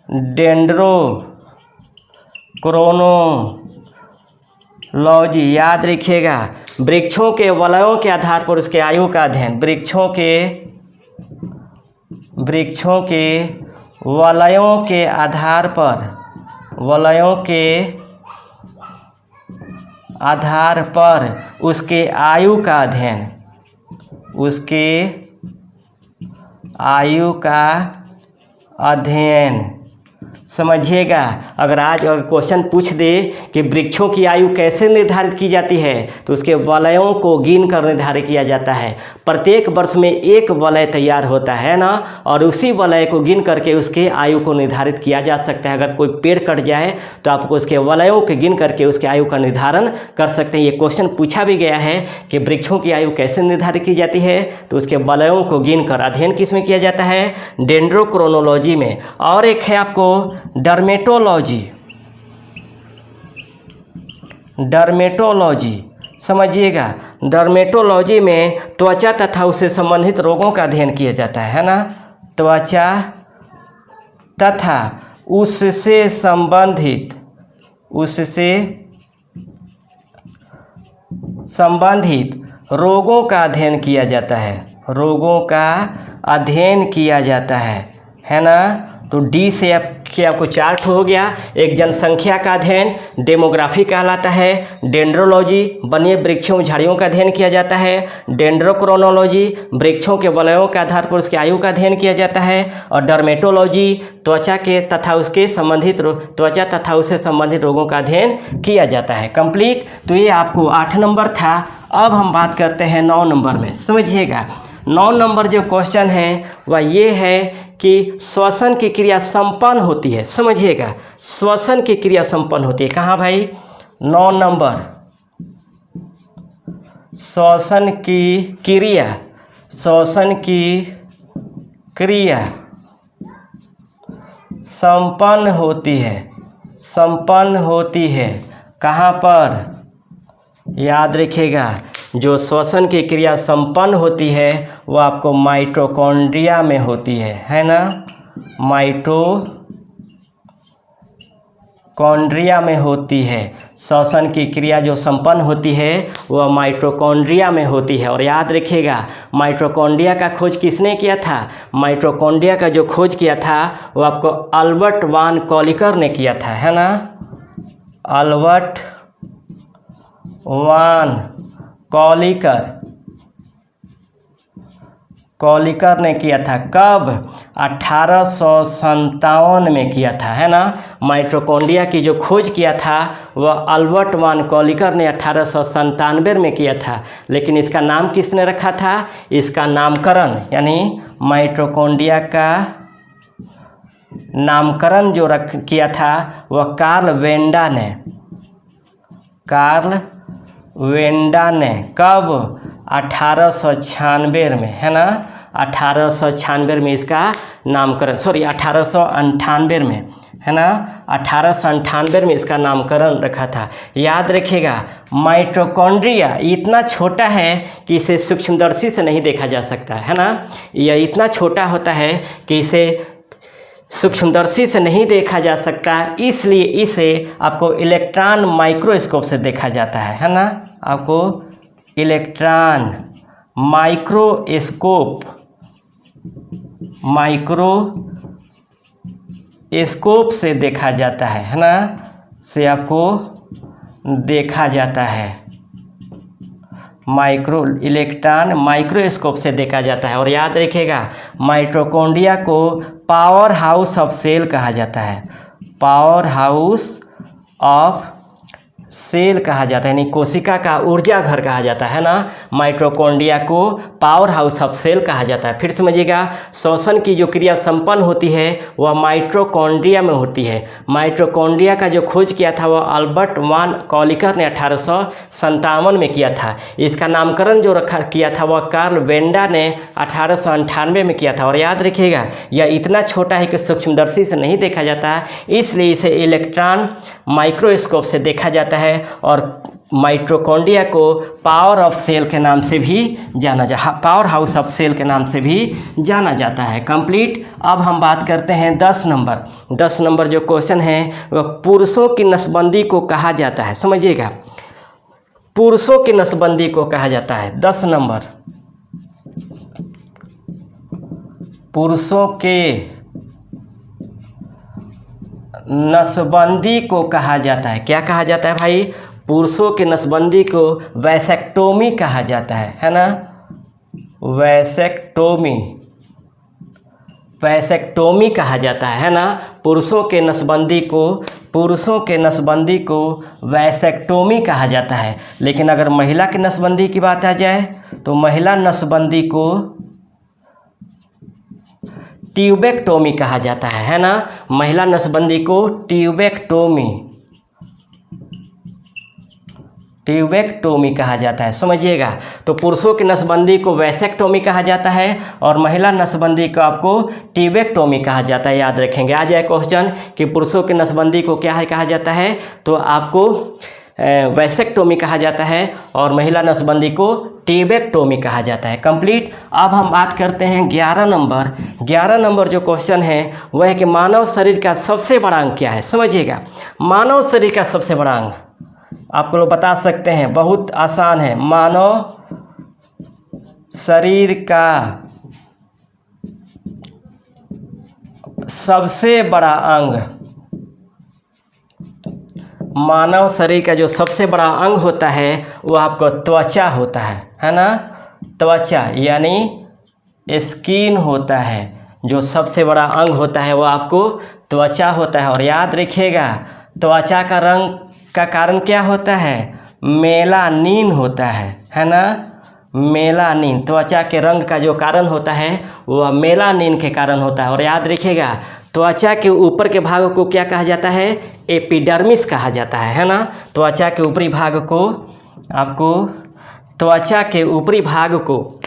डेंड्रोक्रोनोलॉजी याद रखिएगा। वृक्षों के वलयों के आधार पर उसके आयु का अध्ययन, वृक्षों के वलयों के आधार पर, वलयों के आधार पर उसके आयु का अध्ययन, उसके आयु का अध्ययन, समझिएगा। अगर आज अगर क्वेश्चन पूछ दे कि वृक्षों की आयु कैसे निर्धारित की जाती है, तो उसके वलयों को गिन कर निर्धारित किया जाता है। प्रत्येक वर्ष में एक वलय तैयार होता है ना, और उसी वलय को गिन करके उसके आयु को निर्धारित किया जा सकता है। अगर कोई पेड़ कट जाए तो आपको उसके वलयों को गिन करके उसके आयु का निर्धारण कर सकते हैं। ये क्वेश्चन पूछा भी गया है कि वृक्षों की आयु कैसे निर्धारित की जाती है, तो उसके वलयों को गिन कर अध्ययन किस में किया जाता है, डेंड्रोक्रोनोलॉजी में। और एक है आपको डर्मेटोलॉजी, डर्मेटोलॉजी समझिएगा। डर्मेटोलॉजी में त्वचा तथा उससे संबंधित रोगों का अध्ययन किया जाता है ना, त्वचा तथा उससे संबंधित रोगों का अध्ययन किया जाता है, रोगों का अध्ययन किया जाता है ना। तो डी से आपको चार्ट हो गया। एक जनसंख्या का अध्ययन डेमोग्राफी कहलाता है, डेंड्रोलॉजी वन्य वृक्षों झाड़ियों का अध्ययन किया जाता है, डेंड्रोक्रोनोलॉजी वृक्षों के वलयों के आधार पर उसके आयु का अध्ययन किया जाता है, और डर्मेटोलॉजी त्वचा तथा उससे संबंधित रोगों का अध्ययन किया जाता है। कंप्लीट। तो ये आपको 8 नंबर था। अब हम बात करते हैं 9 नंबर में। समझिएगा 9 नंबर जो क्वेश्चन है वह ये है कि श्वसन की क्रिया संपन्न होती है। समझिएगा श्वसन की क्रिया संपन्न होती है कहाँ भाई, 9 नंबर। श्वसन की क्रिया संपन्न होती है कहाँ पर, याद रखिएगा। जो श्वसन की क्रिया संपन्न होती है वो आपको माइटोकॉन्ड्रिया में होती है ना, माइटोकॉन्ड्रिया में होती है। श्वसन की क्रिया जो संपन्न होती है वह माइटोकॉन्ड्रिया में होती है। और याद रखिएगा माइटोकॉन्ड्रिया का खोज किसने किया था, माइटोकॉन्ड्रिया का जो खोज किया था वो आपको अल्बर्ट वान कॉलिकर ने किया था, है ना, अल्बर्ट वान कॉलिकर ने किया था। कब, 1857 में किया था, है ना। माइटोकॉन्ड्रिया की जो खोज किया था वह अल्बर्ट वान कॉलिकर ने 1897 में किया था। लेकिन इसका नाम किसने रखा था, इसका नामकरण यानी माइटोकॉन्ड्रिया का नामकरण जो किया था वह कार्ल वेंडा ने कब, 1896 में, है ना, 1896 में इसका नामकरण, 1898 में, है ना, 1898 में इसका नामकरण रखा था। याद रखिएगा माइटोकॉन्ड्रिया इतना छोटा है कि इसे सूक्ष्मदर्शी से नहीं देखा जा सकता, है ना। यह इतना छोटा होता है कि इसे सूक्ष्मदर्शी से नहीं देखा जा सकता, इसलिए इसे आपको इलेक्ट्रॉन माइक्रोस्कोप से देखा जाता है ना। आपको इलेक्ट्रॉन माइक्रोस्कोप से देखा जाता है ना, से आपको देखा जाता है। इलेक्ट्रॉन माइक्रोस्कोप से देखा जाता है। और याद रखिएगा माइटोकॉन्ड्रिया को पावर हाउस ऑफ सेल कहा जाता है, पावर हाउस ऑफ सेल कहा जाता है, यानी कोशिका का ऊर्जा घर कहा जाता है ना। माइटोकॉन्ड्रिया को पावर हाउस ऑफ सेल कहा जाता है। फिर समझिएगा, श्वसन की जो क्रिया संपन्न होती है वह माइटोकॉन्ड्रिया में होती है। माइटोकॉन्ड्रिया का जो खोज किया था वह अल्बर्ट वान कॉलिकर ने 1857 में किया था। इसका नामकरण जो किया था वह कार्ल वेंडा ने 1898 में किया था। और याद रखिएगा, यह इतना छोटा है कि सूक्ष्मदर्शी से नहीं देखा जाता है, इसलिए इसे इलेक्ट्रॉन माइक्रोस्कोप से देखा जाता है। और माइटोकॉन्ड्रिया को पावर ऑफ सेल के नाम से भी पावर हाउस ऑफ सेल के नाम से भी जाना जाता है। कंप्लीट। अब हम बात करते हैं 10 नंबर। 10 नंबर जो क्वेश्चन है वह पुरुषों की नसबंदी को कहा जाता है। समझिएगा, पुरुषों की नसबंदी को कहा जाता है। 10 नंबर, पुरुषों के नसबंदी को कहा जाता है। क्या कहा जाता है भाई? पुरुषों के नसबंदी को वैसेक्टोमी कहा जाता है ना। वैसेक्टोमी कहा जाता है ना। पुरुषों के नसबंदी को वैसेक्टोमी कहा जाता है। लेकिन अगर महिला की नसबंदी की बात आ जाए तो महिला नसबंदी को ट्यूबेक्टोमी कहा जाता है ना। महिला नसबंदी को ट्यूबेक्टोमी कहा जाता है। समझिएगा, तो पुरुषों की नसबंदी को वैसेक्टोमी कहा जाता है और महिला नसबंदी को आपको ट्यूबेक्टोमी कहा जाता है। याद रखेंगे। आ जाए क्वेश्चन कि पुरुषों की नसबंदी को क्या है कहा जाता है, तो आपको वैसेक्टोमी कहा जाता है और महिला नसबंदी को ट्यूबेक्टोमी कहा जाता है। कंप्लीट। अब हम बात करते हैं 11 नंबर। 11 नंबर जो क्वेश्चन है वह है कि मानव शरीर का सबसे बड़ा अंग क्या है। समझिएगा, मानव शरीर का सबसे बड़ा अंग आपको लोग बता सकते हैं, बहुत आसान है। मानव शरीर का सबसे बड़ा अंग, मानव शरीर का जो सबसे बड़ा अंग होता है वो आपको त्वचा होता है ना। त्वचा यानी स्किन होता है। जो सबसे बड़ा अंग होता है वो आपको त्वचा होता है। और याद रखिएगा, त्वचा का रंग का कारण क्या होता है? मेलानिन होता है ना। मेलानिन, त्वचा के रंग का जो कारण होता है वह मेलानिन के कारण होता है। और याद रखिएगा, त्वचा के ऊपर के भाग को क्या कहा जाता है? एपिडर्मिस कहा जाता है ना। त्वचा के ऊपरी भाग को आपको त्वचा के ऊपरी भाग को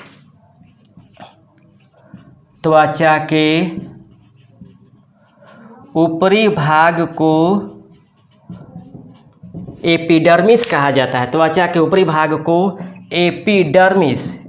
एपिडर्मिस कहा जाता है। त्वचा के ऊपरी भाग को एपिडर्मिस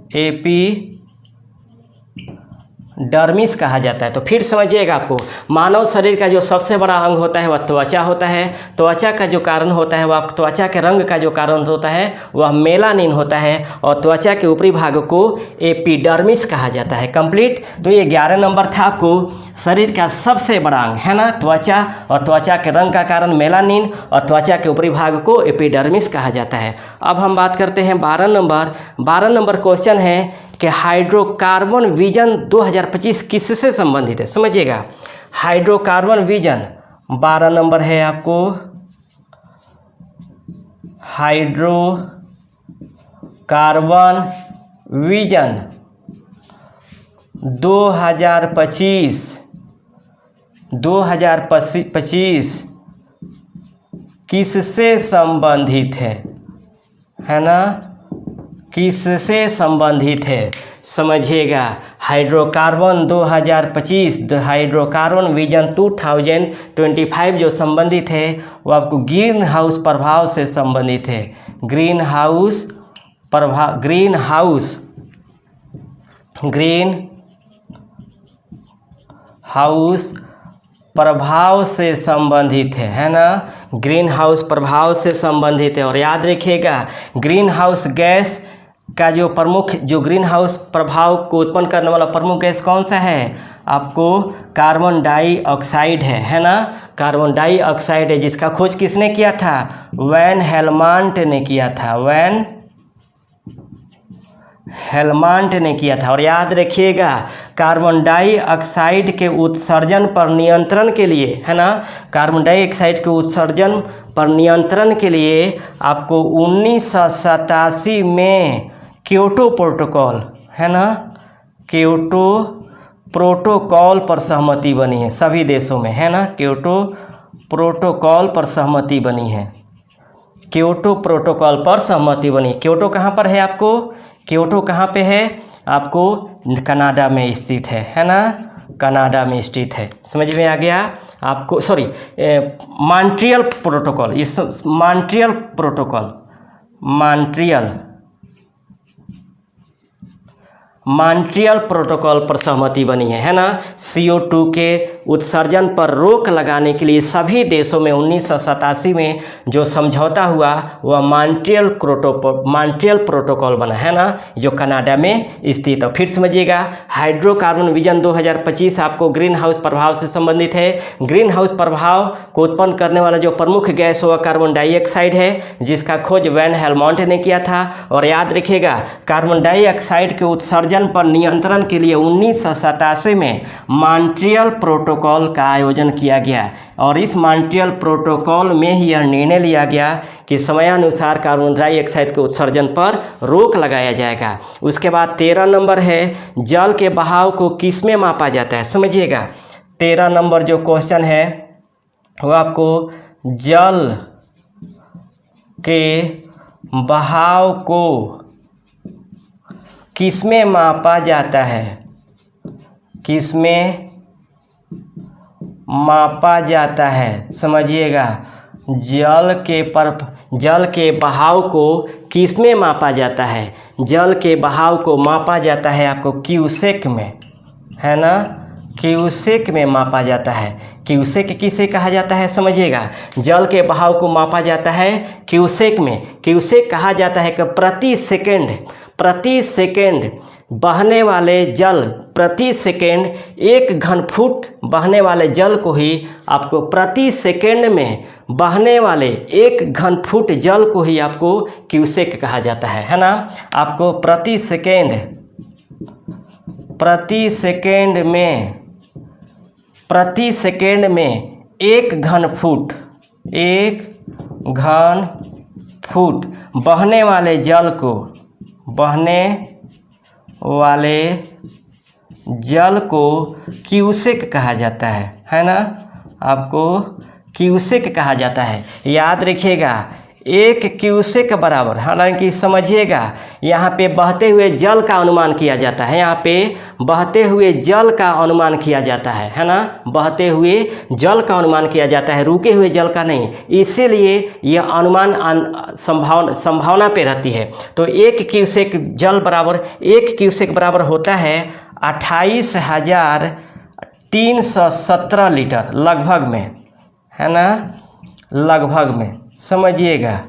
कहा जाता है। तो फिर समझिएगा, आपको मानव शरीर का जो सबसे बड़ा अंग होता है वह त्वचा होता है। त्वचा का जो कारण होता है वह त्वचा के रंग का जो कारण होता है वह मेलानिन होता है और त्वचा के ऊपरी भाग को एपिडर्मिस कहा जाता है। कंप्लीट। तो ये 11 नंबर था आपको शरीर का सबसे बड़ा अंग है ना, त्वचा, और त्वचा के रंग का कारण मेलानिन और त्वचा के ऊपरी भाग को एपिडर्मिस कहा जाता है। अब हम बात करते हैं 12 नंबर। 12 नंबर क्वेश्चन है कि हाइड्रोकार्बन विजन 2025 किससे संबंधित है। समझिएगा, हाइड्रोकार्बन विजन 12 नंबर है आपको। हाइड्रोकार्बन विजन 2025 किससे संबंधित है ना। किससे संबंधित है? समझिएगा, हाइड्रोकार्बन 2025, हाइड्रोकार्बन विजन 2025 जो संबंधित है वो आपको ग्रीन हाउस प्रभाव से संबंधित है। ग्रीन हाउस प्रभाव से संबंधित है ना। ग्रीन हाउस प्रभाव से संबंधित है। और याद रखिएगा, ग्रीन हाउस गैस का जो ग्रीन हाउस प्रभाव को उत्पन्न करने वाला प्रमुख गैस कौन सा है? आपको कार्बन डाइऑक्साइड है ना। कार्बन डाइऑक्साइड है, जिसका खोज किसने किया था? वैन हेलमंट ने किया था। वैन हेलमांट ने किया था। और याद रखिएगा कार्बन डाइऑक्साइड के उत्सर्जन पर नियंत्रण के लिए, है ना, कार्बन डाइऑक्साइड के उत्सर्जन पर नियंत्रण के लिए आपको 1987 में क्योटो प्रोटोकॉल, है ना, क्योटो प्रोटोकॉल पर सहमति बनी है सभी देशों में, है ना, क्योटो प्रोटोकॉल पर सहमति बनी है, क्योटो प्रोटोकॉल पर सहमति बनी। क्योटो कहाँ पर है आपको, क्योटो कहाँ पे है आपको, कनाडा में स्थित है ना, कनाडा में स्थित है। समझ में आ गया आपको, सॉरी मॉन्ट्रियल प्रोटोकॉल, इस मॉन्ट्रियल प्रोटोकॉल, मॉन्ट्रियल प्रोटोकॉल पर सहमति बनी है ना। CO2 के उत्सर्जन पर रोक लगाने के लिए सभी देशों में 1987 में जो समझौता हुआ वह मॉन्ट्रियल प्रोटोकॉल बना, है ना, जो कनाडा में स्थित है। फिर समझिएगा हाइड्रोकार्बन विजन 2025 आपको ग्रीन हाउस प्रभाव से संबंधित है। ग्रीन हाउस प्रभाव को उत्पन्न करने वाला जो प्रमुख गैस वह कार्बन डाइऑक्साइड है, जिसका खोज वैन हेलमोंट ने किया था। और याद रखिएगा कार्बन डाइऑक्साइड के उत्सर्जन पर नियंत्रण के लिए 1987 में मॉन्ट्रियल प्रोटोकॉल का आयोजन किया गया। और इस मॉन्ट्रियल प्रोटोकॉल में ही यह निर्णय लिया गया कि समयानुसार कार्बन डाइऑक्साइड के उत्सर्जन पर रोक लगाया जाएगा। उसके बाद 13 नंबर है जल के बहाव को किसमें मापा जाता है। समझिएगा 13 नंबर जो क्वेश्चन है वो आपको जल के बहाव को किसमें मापा जाता है, किसमें मापा जाता है। समझिएगा जल के बहाव को किसमें मापा जाता है, जल के बहाव को मापा जाता है आपको क्यूसेक में, है ना, क्यूसेक में मापा जाता है। क्यूसेक किसे कहा जाता है, समझिएगा जल के बहाव को मापा जाता है क्यूसेक में। क्यूसेक कहा जाता है कि प्रति सेकेंड बहने वाले जल, प्रति सेकेंड 1 घन फुट बहने वाले जल को ही आपको प्रति सेकेंड में बहने वाले 1 घन फुट जल को ही आपको क्यूसेक कहा जाता है ना। आपको प्रति सेकेंड में 1 घन फुट बहने वाले जल को क्यूसेक कहा जाता है ना, आपको क्यूसेक कहा जाता है। याद रखिएगा 1 क्यूसेक बराबर, हालांकि समझिएगा यहाँ पे बहते हुए जल का अनुमान किया जाता है, यहाँ पे बहते हुए जल का अनुमान किया जाता है ना, बहते हुए जल का अनुमान किया जाता है, रुके हुए जल का नहीं। इसीलिए यह अनुमान संभावना पे रहती है। तो 1 क्यूसेक जल बराबर 1 क्यूसेक बराबर होता है 28,317 लीटर लगभग में, है ना, लगभग में। समझिएगा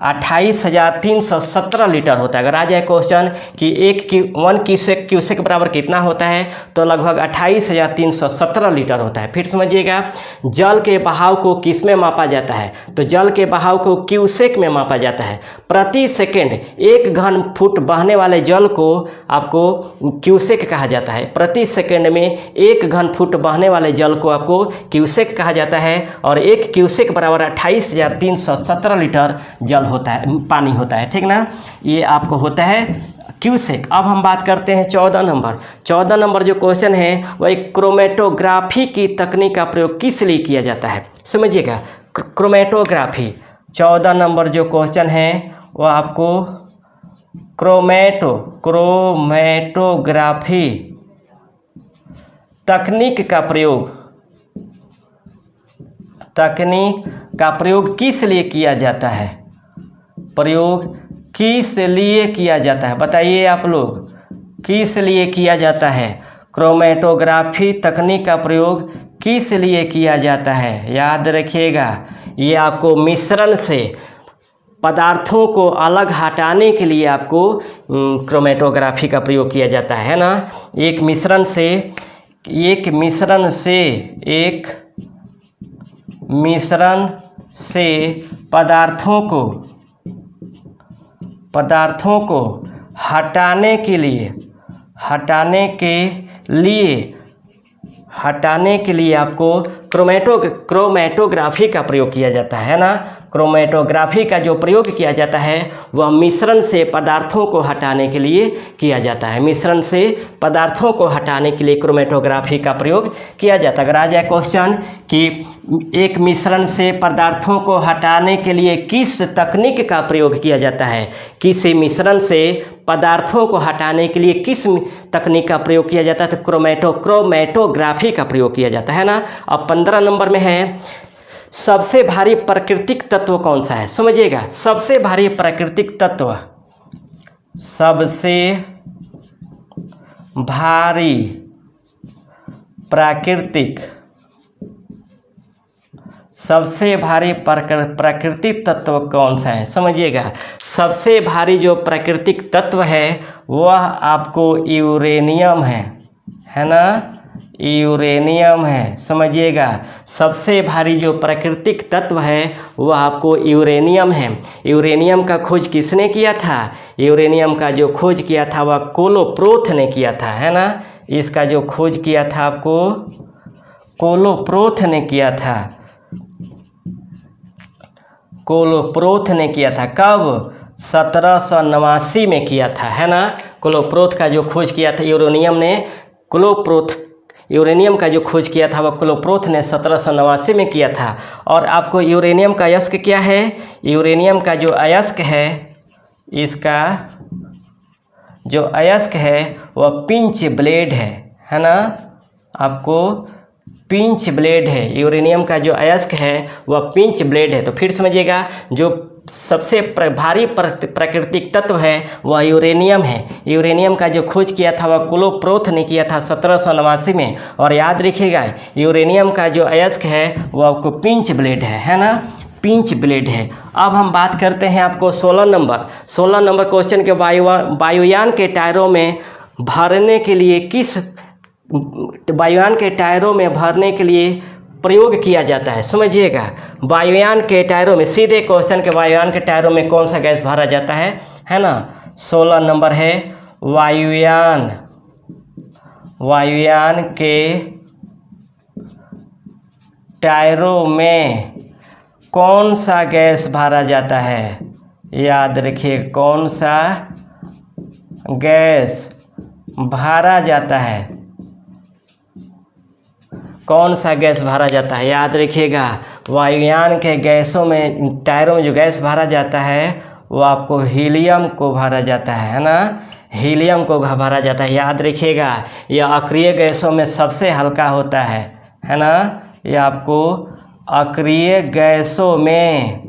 28,317 लीटर होता है। अगर आ जाए क्वेश्चन कि 1 क्यूसेक बराबर कितना होता है तो लगभग 28,317 लीटर होता है। फिर समझिएगा जल के बहाव को किस में मापा जाता है, तो जल के बहाव को क्यूसेक में मापा जाता है। प्रति सेकेंड 1 घन फुट बहने वाले जल को आपको क्यूसेक कहा जाता है। प्रति सेकेंड में 1 घन फुट बहने वाले जल को आपको क्यूसेक कहा जाता है। और 1 क्यूसेक बराबर 28,317 लीटर जल होता है, पानी होता है, ठीक ना। ये आपको होता है क्यूसेक। अब हम बात करते हैं 14 नंबर जो क्वेश्चन है वह क्रोमेटोग्राफी की तकनीक का प्रयोग किस लिए किया जाता है। समझिएगा क्रोमेटोग्राफी 14 नंबर जो क्वेश्चन है वो आपको क्रोमेटोग्राफी तकनीक का प्रयोग किस लिए किया जाता है, प्रयोग किस लिए किया जाता है, बताइए आप लोग किस लिए किया जाता है। क्रोमेटोग्राफी तकनीक का प्रयोग किस लिए किया जाता है। याद रखिएगा ये आपको मिश्रण से पदार्थों को अलग हटाने के लिए आपको क्रोमेटोग्राफी का प्रयोग किया जाता है ना। एक मिश्रण से पदार्थों को हटाने के लिए आपको क्रोमेटोग्राफी का प्रयोग किया जाता है ना। क्रोमेटोग्राफी का जो प्रयोग किया जाता है वह मिश्रण से पदार्थों को हटाने के लिए किया जाता है। मिश्रण से पदार्थों को हटाने के लिए क्रोमेटोग्राफी का प्रयोग किया जाता है। अगर आ जाए क्वेश्चन कि एक मिश्रण से पदार्थों को हटाने के लिए किस तकनीक का प्रयोग किया जाता है, किसी मिश्रण से पदार्थों को हटाने के लिए किस तकनीक का प्रयोग किया जाता है, तो क्रोमेटोग्राफी का प्रयोग किया जाता है ना। अब 15 नंबर में है, सबसे भारी प्राकृतिक तत्व कौन सा है? समझिएगा, सबसे भारी प्राकृतिक तत्व, सबसे भारी प्राकृतिक तत्व कौन सा है? समझिएगा, सबसे भारी जो प्राकृतिक तत्व है वह आपको यूरेनियम है ना, यूरेनियम है। समझिएगा, सबसे भारी जो प्राकृतिक तत्व है वह आपको यूरेनियम है। यूरेनियम का खोज किसने किया था? यूरेनियम का जो खोज किया था वह कोलोप्रोथ ने किया था, है ना। इसका जो खोज किया था आपको कोलोप्रोथ ने किया था। कोलोप्रोथ ने किया था। कब? 1789 में किया था, है ना। कोलोप्रोथ का जो खोज किया था यूरेनियम का जो खोज किया था वह कोलोप्रोथ ने 1789 में किया था। और आपको यूरेनियम का अयस्क क्या है? यूरेनियम का जो अयस्क है, इसका जो अयस्क है वह पिंच ब्लेड है ना। आपको पिंच ब्लेड है, यूरेनियम का जो अयस्क है वह पिंच ब्लेड है। तो फिर समझिएगा, जो सबसे भारी प्राकृतिक तत्व है वह यूरेनियम है। यूरेनियम का जो खोज किया था वह कोलोप्रोथ ने किया था 1789 में। और याद रखिएगा, यूरेनियम का जो अयस्क है वह आपको पिंच ब्लेड है ना, पिंच ब्लेड है। अब हम बात करते हैं आपको 16 नंबर क्वेश्चन के वायुयान के टायरों में भरने के लिए प्रयोग किया जाता है। समझिएगा, वायुयान के टायरों में, सीधे क्वेश्चन के वायुयान के टायरों में कौन सा गैस भरा जाता है ना। 16 नंबर है, वायुयान के टायरों में कौन सा गैस भरा जाता है? याद रखिए, कौन सा गैस भरा जाता है? कौन सा गैस भरा जाता है? याद रखिएगा, वायुयान के गैसों में, टायरों में जो गैस भरा जाता है वो आपको हीलियम को भरा जाता है ना, हीलियम को भरा जाता है। याद रखिएगा, यह अक्रिय गैसों में सबसे हल्का होता है ना। यह आपको अक्रिय गैसों में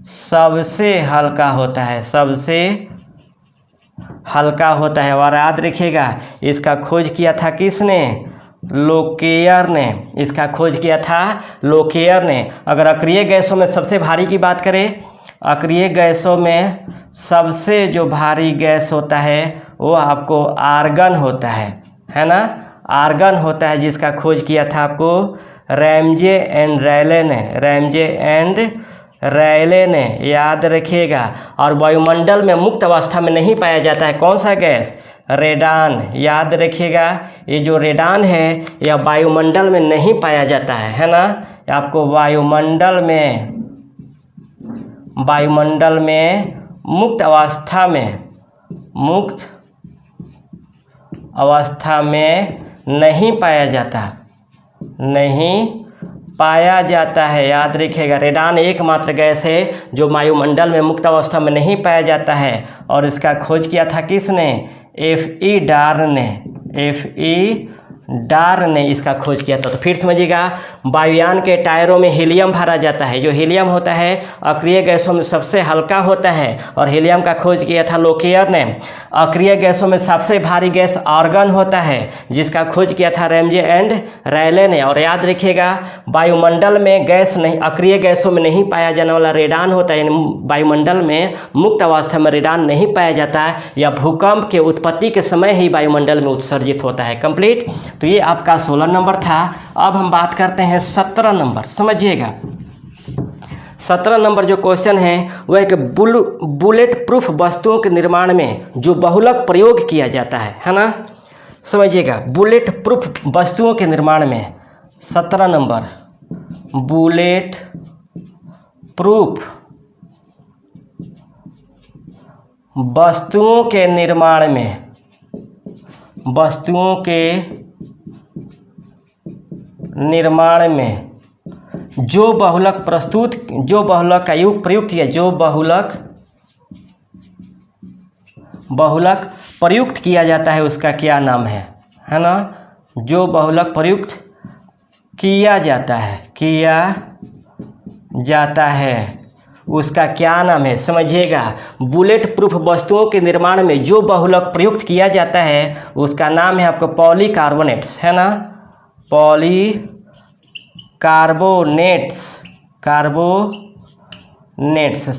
सबसे हल्का होता है, सबसे हल्का होता है। और याद रखिएगा, इसका खोज किया था किसने? लोकेयर ने। इसका खोज किया था लोकेयर ने। अगर अक्रिय गैसों में सबसे भारी की बात करें, अक्रिय गैसों में सबसे जो भारी गैस होता है वो आपको आर्गन होता है ना। आर्गन होता है, जिसका खोज किया था आपको रैमजे एंड रैले ने। याद रखिएगा। और वायुमंडल में मुक्त अवस्था में नहीं पाया जाता है कौन सा गैस? रेडान। याद रखिएगा, ये जो रेडान है यह वायुमंडल में नहीं पाया जाता है ना। आपको वायुमंडल में मुक्त अवस्था में नहीं पाया जाता है। याद रखिएगा, रेडान एकमात्र गैस है जो वायुमंडल में मुक्त अवस्था में नहीं पाया जाता है। और इसका खोज किया था किसने? F.E. डार्न ने इसका खोज किया था। तो फिर समझिएगा, वायुयान के टायरों में हीलियम भरा जाता है। जो हीलियम होता है अक्रिय गैसों में सबसे हल्का होता है, और हीलियम का खोज किया था लोकेयर ने। अक्रिय गैसों में सबसे भारी गैस आर्गन होता है, जिसका खोज किया था रैमजे एंड रैले ने। और याद रखिएगा, वायुमंडल में गैस नहीं, अक्रिय गैसों में नहीं पाया जाने वाला रेडान होता है। यानी वायुमंडल में मुक्त अवस्था में रेडान नहीं पाया जाता है, या भूकंप के उत्पत्ति के समय ही वायुमंडल में उत्सर्जित होता है। कंप्लीट। तो ये आपका 16 नंबर था। अब हम बात करते हैं 17 नंबर। समझिएगा, 17 नंबर जो क्वेश्चन है वह एक बुलेट प्रूफ वस्तुओं के निर्माण में जो बहुलक प्रयोग किया जाता है ना, समझिएगा। बुलेट प्रूफ वस्तुओं के निर्माण में 17 नंबर बुलेट प्रूफ वस्तुओं के निर्माण में, वस्तुओं के निर्माण में जो बहुलक का युग प्रयुक्त किया, जो बहुलक प्रयुक्त किया जाता है उसका क्या नाम है ना। जो बहुलक प्रयुक्त किया जाता है उसका क्या नाम है, समझिएगा। बुलेट प्रूफ वस्तुओं के निर्माण में जो बहुलक प्रयुक्त किया जाता है उसका नाम है आपको पॉलीकार्बोनेट्स, है ना। कार्बोनेट्स,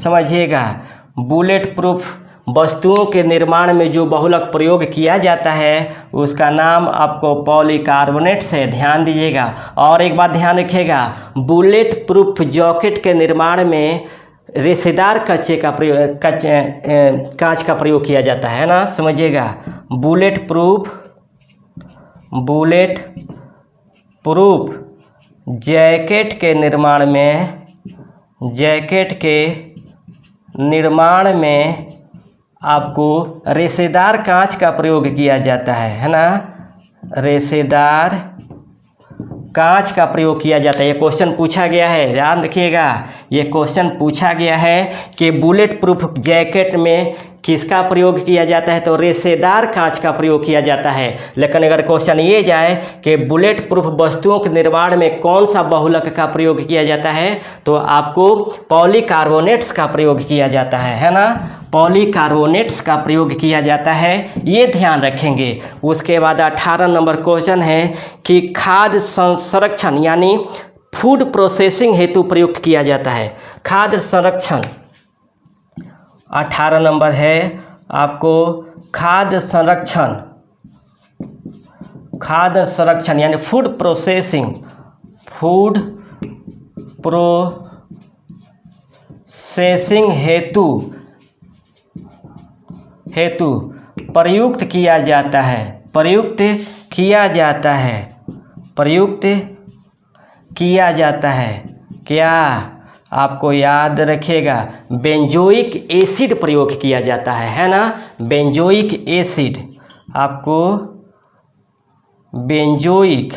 समझिएगा। बुलेट प्रूफ वस्तुओं के निर्माण में जो बहुलक प्रयोग किया जाता है उसका नाम आपको पॉलीकार्बोनेट्स है, ध्यान दीजिएगा। और एक बात ध्यान रखिएगा, बुलेट प्रूफ जैकेट के निर्माण में रेशेदार कांच का प्रयोग किया जाता है ना, समझिएगा। बुलेट प्रूफ जैकेट के निर्माण में आपको रेशेदार कांच का प्रयोग किया जाता है ना। रेशेदार कांच का प्रयोग किया जाता है। ये क्वेश्चन पूछा गया है, ध्यान रखिएगा। ये क्वेश्चन पूछा गया है कि बुलेट प्रूफ जैकेट में किसका प्रयोग किया जाता है, तो रेशेदार कांच का प्रयोग किया जाता है। लेकिन अगर क्वेश्चन ये जाए कि बुलेट प्रूफ वस्तुओं के निर्माण में कौन सा बहुलक का प्रयोग किया जाता है, तो आपको पॉलीकार्बोनेट्स का प्रयोग किया जाता है ना। पॉलीकार्बोनेट्स का प्रयोग किया जाता है, ये ध्यान रखेंगे। उसके बाद 18 नंबर क्वेश्चन है कि खाद्य संरक्षण यानी फूड प्रोसेसिंग हेतु प्रयुक्त किया जाता है। खाद्य संरक्षण 18 नंबर है आपको खाद्य संरक्षण यानी फूड प्रोसेसिंग हेतु प्रयुक्त किया जाता है क्या, आपको याद रखिएगा, बेंजोइक एसिड प्रयोग किया जाता है ना। बेंजोइक एसिड, आपको बेंजोइक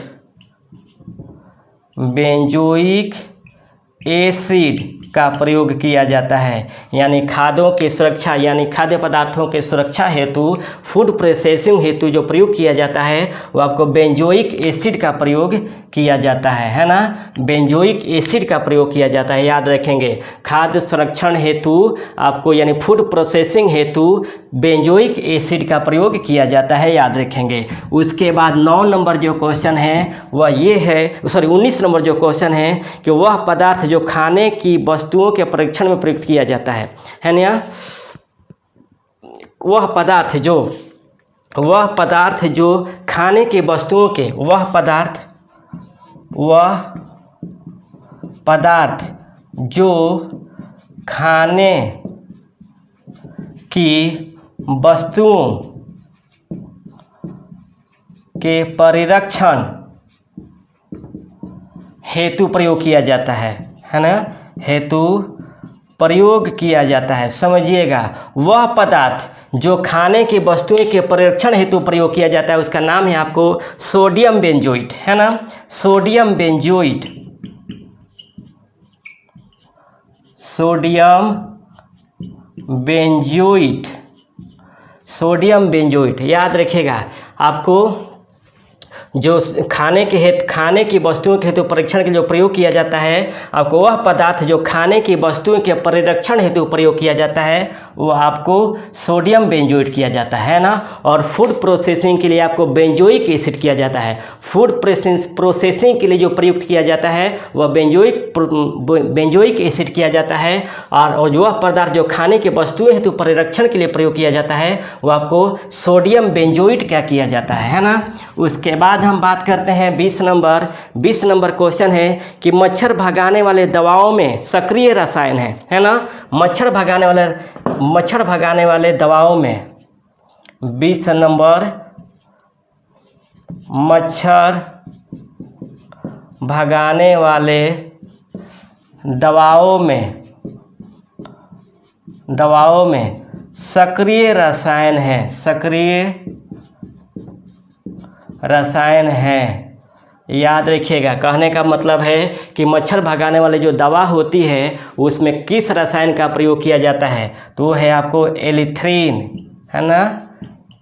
एसिड का प्रयोग किया जाता है। यानी खाद्यों की सुरक्षा यानी खाद्य पदार्थों के सुरक्षा हेतु फूड प्रोसेसिंग हेतु जो प्रयोग किया जाता है वो आपको बेंजोइक एसिड का प्रयोग किया जाता है ना। बेंजोइक एसिड का प्रयोग किया जाता है, याद रखेंगे। खाद्य संरक्षण हेतु आपको यानी फूड प्रोसेसिंग हेतु बेंजोइक एसिड का प्रयोग किया जाता है, याद रखेंगे। उसके बाद 9 नंबर जो क्वेश्चन है वह ये है, 19 नंबर जो क्वेश्चन है कि वह पदार्थ जो खाने की वस्तुओं के परीक्षण में प्रयुक्त किया जाता है ना। वह पदार्थ जो खाने की वस्तुओं के वह पदार्थ जो खाने की वस्तुओं के परिरक्षण हेतु प्रयोग किया जाता है ना। हेतु प्रयोग किया जाता है, समझिएगा। वह पदार्थ जो खाने की वस्तुओं के परिरक्षण हेतु प्रयोग किया जाता है उसका नाम है आपको सोडियम बेंजोइट, है ना। सोडियम बेंजोइट याद रखिएगा। आपको जो खाने की वस्तुओं के हेतु परीक्षण के लिए जो प्रयोग किया जाता है, आपको वह पदार्थ जो खाने की वस्तुओं के परिरक्षण हेतु प्रयोग किया जाता है वो आपको सोडियम बेंजोइट किया जाता है ना। और फूड प्रोसेसिंग के लिए आपको बेंजोइक एसिड किया जाता है। फूड प्रोसेसिंग के लिए जो प्रयुक्त किया जाता है वह बेंजोइक एसिड किया जाता है। और जो वह पदार्थ जो खाने की वस्तुएं हेतु परिरक्षण के लिए प्रयोग किया जाता है वो आपको सोडियम बेंजोइट क्या किया जाता है ना। उसके बाद हम बात करते हैं 20 नंबर क्वेश्चन है कि मच्छर भगाने वाले दवाओं में सक्रिय रसायन है ना। मच्छर भगाने वाले दवाओं में 20 नंबर मच्छर भगाने वाले दवाओं में सक्रिय रसायन है। याद रखिएगा, कहने का मतलब है कि मच्छर भगाने वाले जो दवा होती है उसमें किस रसायन का प्रयोग किया जाता है, तो वो है आपको एलिथ्रीन, है ना।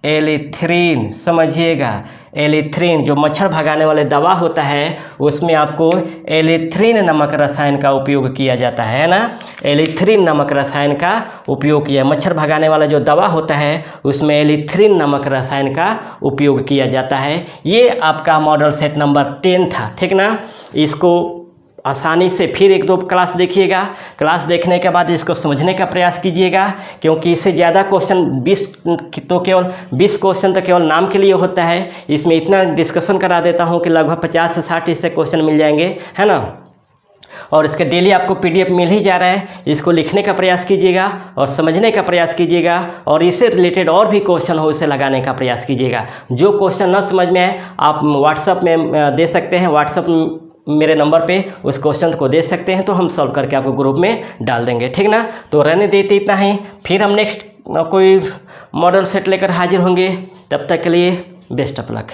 एलिथ्रीन समझिएगा, एलिथ्रीन जो मच्छर भगाने वाले दवा होता है उसमें आपको एलिथ्रीन नामक रसायन का उपयोग किया जाता है ना। एलिथ्रीन नामक रसायन का उपयोग किया, मच्छर भगाने वाला जो दवा होता है उसमें एलिथ्रीन नामक रसायन का उपयोग किया जाता है। ये आपका मॉडल सेट नंबर 10 था, ठीक ना। इसको आसानी से फिर 1-2 क्लास देखिएगा, क्लास देखने के बाद इसको समझने का प्रयास कीजिएगा, क्योंकि इससे ज़्यादा क्वेश्चन 20 क्वेश्चन तो केवल नाम के लिए होता है। इसमें इतना डिस्कशन करा देता हूँ कि लगभग 50 से 60 इससे क्वेश्चन मिल जाएंगे, है ना। और इसके डेली आपको PDF मिल ही जा रहा है, इसको लिखने का प्रयास कीजिएगा और समझने का प्रयास कीजिएगा, और इससे रिलेटेड और भी क्वेश्चन हो उसे लगाने का प्रयास कीजिएगा। जो क्वेश्चन न समझ में आए आप व्हाट्सअप में दे सकते हैं, व्हाट्सअप मेरे नंबर पे उस क्वेश्चन को दे सकते हैं, तो हम सॉल्व करके आपको ग्रुप में डाल देंगे, ठीक ना। तो रहने देते इतना ही, फिर हम नेक्स्ट कोई मॉडल सेट लेकर हाजिर होंगे। तब तक के लिए बेस्ट ऑफ लक।